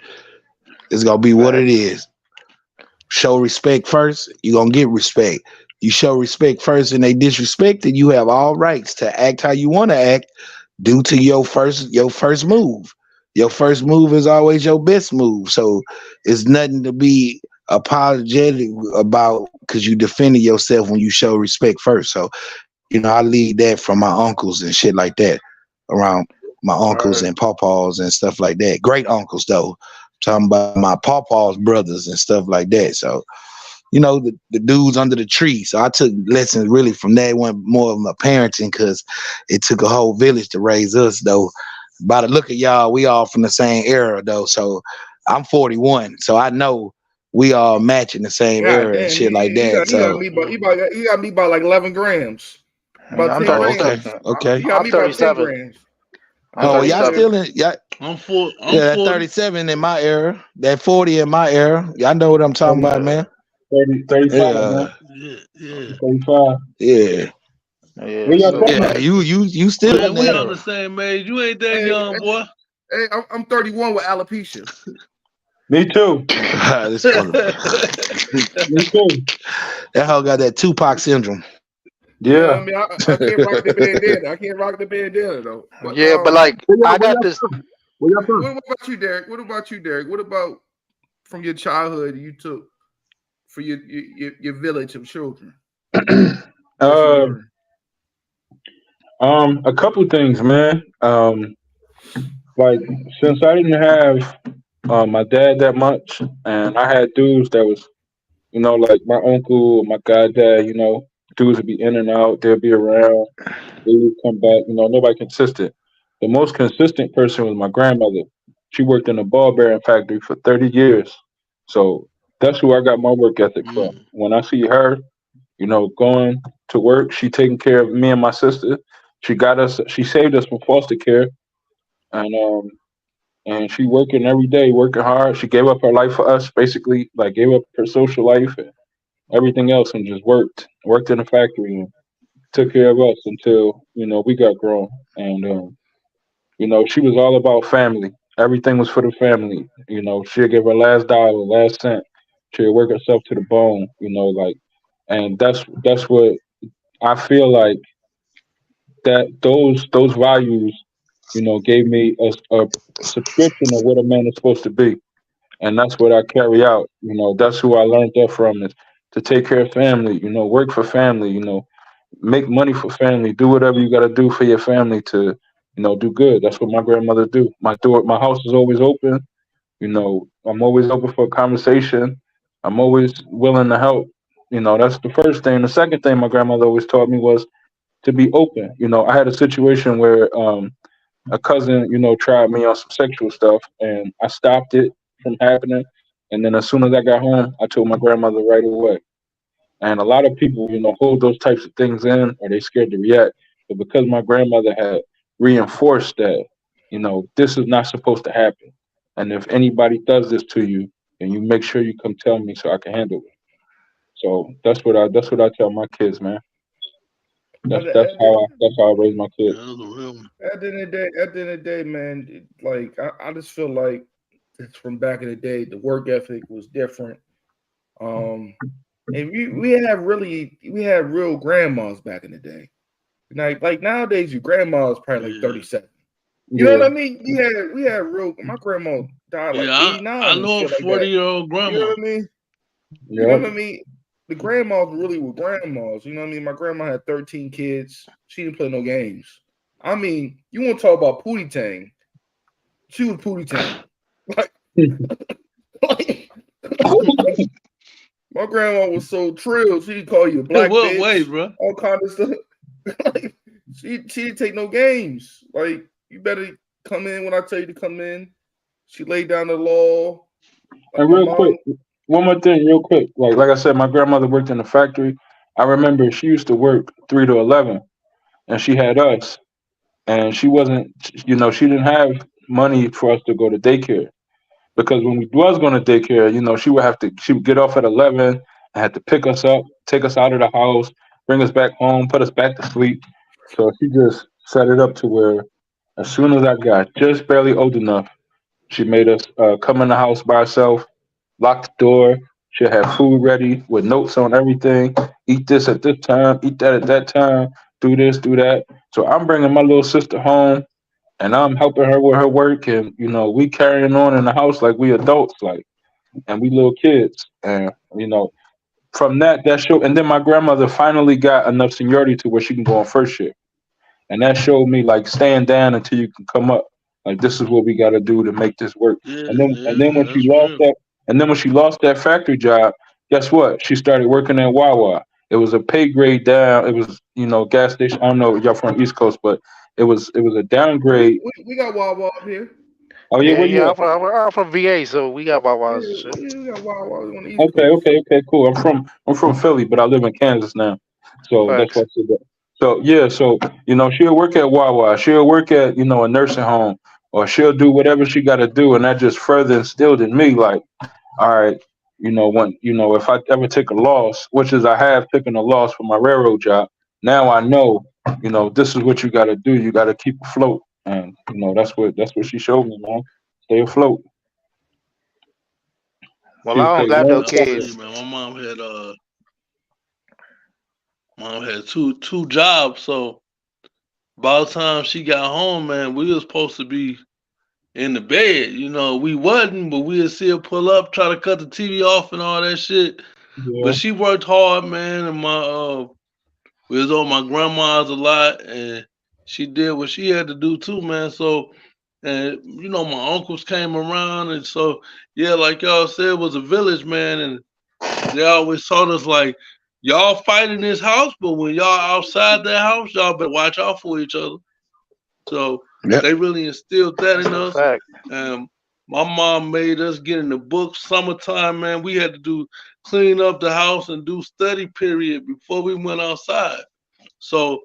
It's gonna be what it Facts. is. Show respect first, you're gonna get respect. You show respect first and they disrespect it, you have all rights to act how you want to act due to your first move. Your first move is always your best move. So it's nothing to be apologetic about because you defended yourself when you show respect first. So, I lead that from my uncles and shit like that around my uncles Alright. and pawpaws and stuff like that. Great uncles though. Talking about my pawpaws brothers and stuff like that. So the dudes under the tree. So I took lessons really from that one more of my parenting because it took a whole village to raise us though. By the look of y'all, we all from the same era though. So I'm 41, so I know we all match in the same God era and damn, shit like that. you got So me by you got me by like 11 grams. About I'm 10 oh, okay, grams. 37. okay. You got I'm me about 10 37. grams. I'm Oh, well, y'all 37. still in y'all, I'm yeah, that 40. 37 in my era, that 40 in my era. Y'all know what I'm talking 30, about, Yeah, man. 35, man. Yeah, yeah, yeah. 35. yeah, Yeah, Where y'all so from? yeah. You still in Man, we that on the era. same age. You ain't that Hey, young, boy. hey, I'm 31 with alopecia. Me too. This motherfucker. Me too. That hoe got that Tupac syndrome. You know what I Yeah. mean? I can't rock the bandana. I can't rock the bandana though. But yeah, but like I Where got y'all this. from? Where y'all from? what about you, Derek? What about you, Derek? What about from your childhood you took for your village of children that you uh, learned? a couple things, man. Like since I didn't have my dad that much, and I had dudes that was You know, like my uncle, my goddad, dudes would be in and out. They'll be around. They would come back. Nobody consistent. The most consistent person was my grandmother. She worked in a ball bearing factory for 30 years. So that's who I got my work ethic from. Mm. When I see her, going to work, she taking care of me and my sister. She saved us from foster care, and she working every day, working hard. She gave up her life for us, basically, like gave up her social life and everything else, and just worked in the factory and took care of us until we got grown. And she was all about family. Everything was for the family. She'd give her last dollar, last cent. She'd work herself to the bone. Like, and that's what I feel like, that those values, gave me a subscription of what a man is supposed to be, and that's what I carry out. That's who I learned that from, is to take care of family. Work for family. Make money for family. Do whatever you got to do for your family to, do good. That's what my grandmother do. My house is always open. I'm always open for a conversation. I'm always willing to help. That's the first thing. The second thing my grandmother always taught me was to be open. I had a situation where a cousin, tried me on some sexual stuff, and I stopped it from happening. And then as soon as I got home, I told my grandmother right away. And a lot of people, hold those types of things in, or they scared to react. But because my grandmother had reinforced that, this is not supposed to happen. And if anybody does this to you, then you make sure you come tell me so I can handle it. So that's what I tell my kids, man. That's But that's how I raise my Yeah, kids. that's a real one. at the end of the day, man, like I just feel like it's from back in the day. The work ethic was different. Um, and we had real grandmas back in the day. Like nowadays, your grandma is probably like Yeah. 37. You know what Yeah, I mean? We had real. My grandma died like Yeah, I 89 and know a shit like that. 40-year-old You know grandma. what I mean? You know yep. what I mean? The grandmas really were grandmas. You know what I mean? My grandma had 13 kids. She didn't play no games. I mean, you want to talk about Pootie Tang? She was Pootie Tang. Like, like, like, my grandma was so trilled. She'd call you a In black what way, bitch, bro? all kind of stuff. Like, she didn't take no games. Like, you better come in when I tell you to come in. She laid down the law. Like And my real quick, mom. one more thing, real quick. Like I said, my grandmother worked in the factory. I remember she used to work 3 to 11, and she had us, and she wasn't, she didn't have money for us to go to daycare, because when we was going to daycare, she would get off at 11 and had to pick us up, take us out of the house, bring us back home, put us back to sleep. So she just set it up to where as soon as I got just barely old enough, she made us come in the house by herself, lock the door. She'll have food ready with notes on everything. Eat this at this time, eat that at that time, do this, do that. So I'm bringing my little sister home, and I'm helping her with her work, and we carrying on in the house like we adults, like, and we little kids. And from that show, and then my grandmother finally got enough seniority to where she can go on first shift, and that showed me, like, stand down until you can come up. Like, this is what we got to do to make this work. Yeah, And then when she that's lost real. that, and then when she lost that factory job, guess what? She started working at Wawa. It was a pay grade down. It was, gas station. I don't know if y'all from East Coast, but it was a downgrade. We got Wawa up here. Oh yeah, Yeah, where yeah. you I'm at? from VA, so we got Yeah, Wawas and shit. we got Wawa on the East Okay, Coast. okay, okay, cool. I'm from Philly, but I live in Kansas now, so that's why Facts. I said that. So yeah, so she'll work at Wawa, she'll work at a nursing home, or she'll do whatever she got to do, and that just further instilled in me, like, all right, when if I ever take a loss, which is I have taken a loss for my railroad job, now I know, this is what you got to do. You got to keep afloat, and that's what she showed me, man. Stay afloat. Well, She would I don't take got one no Yeah, I'm step. telling you, kids. man. Mom had two jobs, so by the time she got home, man, we was supposed to be in the bed. We wasn't, but we'd see her pull up, try to cut the TV off and all that shit. But Yeah. she worked hard, man, and we was on my grandma's a lot, and she did what she had to do too, man. So, and my uncles came around, and so yeah, like y'all said, it was a village, man, and they always told us like, y'all fight in this house, but when y'all outside that house, y'all better watch out for each other. So Yep. they really instilled that That's in a us. fact. And my mom made us get in the book. Summertime, man, we had to do clean up the house and do study period before we went outside. So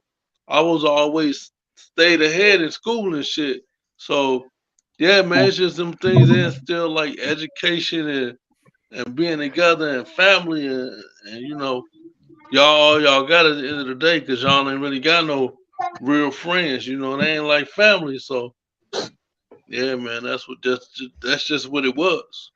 I was always stayed ahead in school and shit. So yeah, man, it's just them things that instill like education and being together and family and you know, y'all got it at the end of the day because y'all ain't really got no real friends. You know, they ain't like family. So yeah, man, that's just what it was.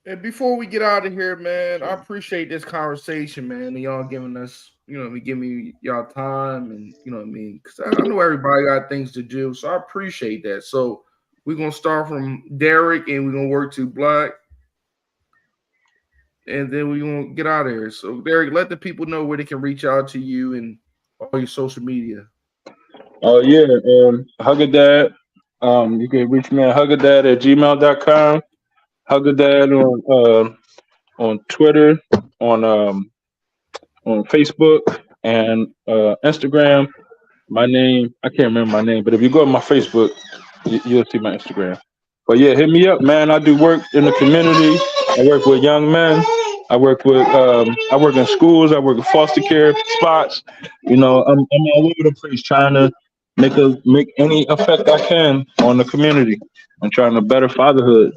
And before we get out of here, man, I appreciate this conversation, man. And y'all giving us, me giving me y'all time, and you know what I mean, because I know everybody got things to do, so I appreciate that. So we're gonna start from Derek, and we're gonna work to Black, and then we're gonna get out of here. So Derek, let the people know where they can reach out to you and all your social media. Oh yeah, Huggadad. You can reach me at huggadad@gmail.com. Huggadad on Twitter, on on Facebook and Instagram. My name, I can't remember my name, but if you go to my Facebook, you'll see my Instagram. But yeah, hit me up, man. I do work in the community. I work with young men. I work in schools. I work in foster care spots. You know, I'm all over the place trying to make any effect I can on the community. I'm trying to better fatherhood.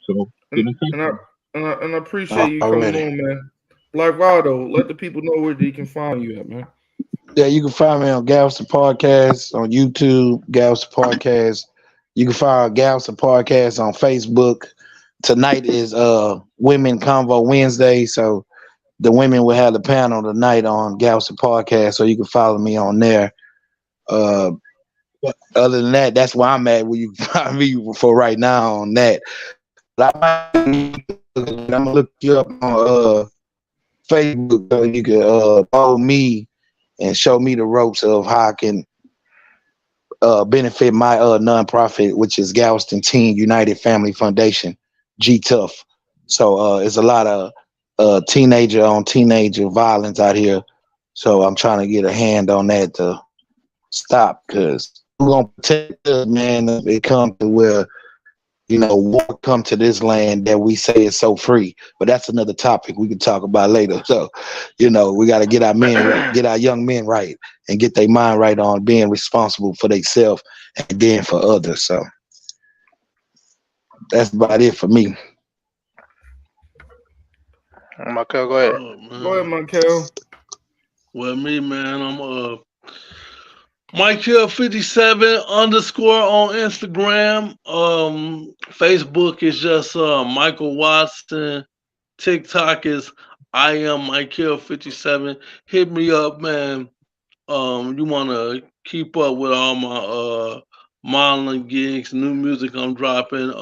So get And, in touch and I with me. and I appreciate you coming Already. on, man. Black Vado, let the people know where they can find you at, man. Yeah, you can find me on Galveston Podcast on YouTube, Galveston Podcast. You can find Galveston Podcast on Facebook. Tonight is Women Convo Wednesday, so the women will have the panel tonight on Galveston Podcast, so you can follow me on there. Uh, other than that, that's where I'm at. Where you can find me for right now on that. But I'm gonna look you up on Facebook so you can follow me and show me the ropes of how I can benefit my nonprofit, which is Galveston Teen United Family Foundation, G Tough. So it's a lot of teenager on teenager violence out here. So I'm trying to get a hand on that to stop, because we're gonna protect us, man. If it comes to where war come to this land that we say is so free, but that's another topic we can talk about later. So, we got to get our men, get our young men right, and get their mind right on being responsible for themselves and then for others. So that's about it for me. Michael, go ahead. Oh Go ahead, man. Michael. Well, me, man, I'm Mike Hill 57 underscore on Instagram. Facebook is just Michael Watson. TikTok is I am Mike Hill 57. Hit me up, man. You wanna keep up with all my modeling gigs, new music I'm dropping,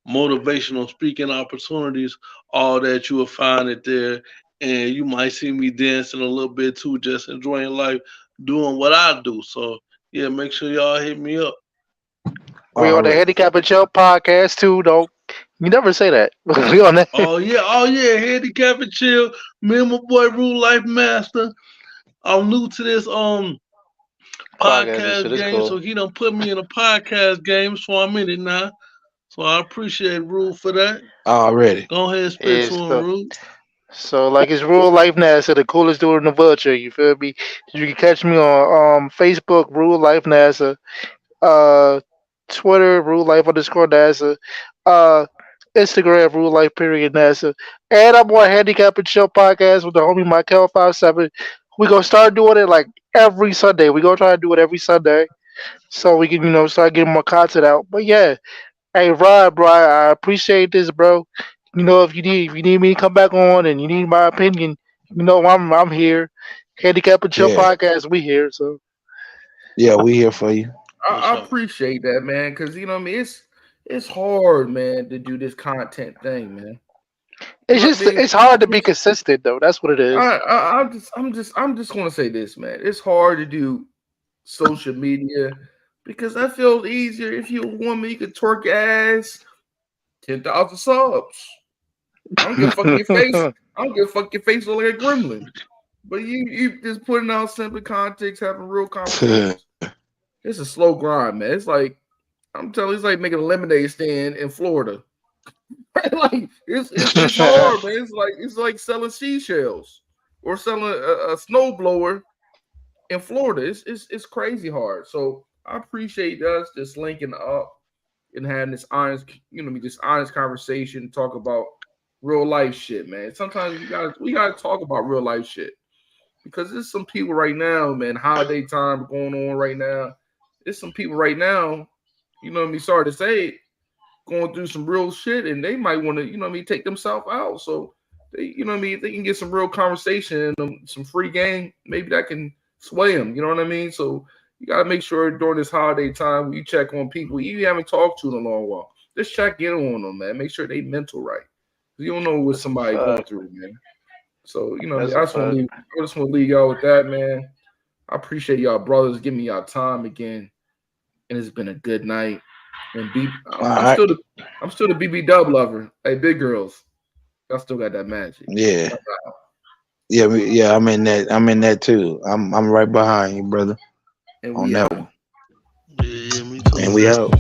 motivational speaking opportunities, all that you will find it there. And you might see me dancing a little bit too, just enjoying life, doing what I do. So yeah, make sure y'all hit me up. We on the Already. Handicap and Chill podcast too, though. You never say that. We on that Oh yeah, handicap and chill. Me and my boy Rule Life Master. I'm new to this podcast. This shit podcast is game, cool. so he done put me in a podcast game, so I'm in it now. So I appreciate Rule for that. Already. Go ahead and spit to Is him, so, Rule. so like it's real life NASA, the coolest dude in the vulture. You feel me? You can catch me on Facebook, Rule Life NASA, uh, Twitter, Rule Life underscore NASA, uh, Instagram, Rule Life period NASA, and I'm on Handicap and Chill podcast with the homie Michael 57. We gonna start doing it like every Sunday. We gonna try to do it every Sunday so we can start getting more content out. But yeah, hey Rod, bro, I appreciate this, bro. If you need me to come back on and you need my opinion, I'm here. Handicap and Chill Yeah. podcast, we here. So Yeah, we here for you. For I sure. appreciate that, man, because you know what I mean. It's hard, man, to do this content thing, man. You it's know what I just mean? it's hard to be consistent though. That's what it is. I'm just gonna say this, man. It's hard to do social media because that feels easier. If you're a woman, you could twerk your ass, 10,000 subs. I don't give a fuck your face. I don't give a fuck your face look like a gremlin. But you just putting out simple context, having real conversations. It's a slow grind, man. It's like I'm telling you, it's like making a lemonade stand in Florida. Like it's hard, man. It's like selling seashells or selling a snowblower in Florida. It's crazy hard. So I appreciate us just linking up and having this honest, this honest conversation, talk about real life shit, man. Sometimes we gotta talk about real life shit because there's some people right now, man. Holiday time going on right now. There's some people right now, sorry to say it, going through some real shit, and they might want to, take themselves out. So they, if they can get some real conversation and some free game, maybe that can sway them. You know what I mean? So you gotta make sure during this holiday time you check on people you haven't talked to in a long while. Just check in on them, man. Make sure they mental right. You don't know what somebody going through, man. So I just want to leave y'all with that, man. I appreciate y'all brothers giving me y'all time again, and it's been a good night. And I'm still the BB Dub lover. Hey, big girls, y'all still got that magic. Yeah, I'm in that. I'm in that too. I'm right behind you, brother. And on we that out. one. Yeah, me too. And we out.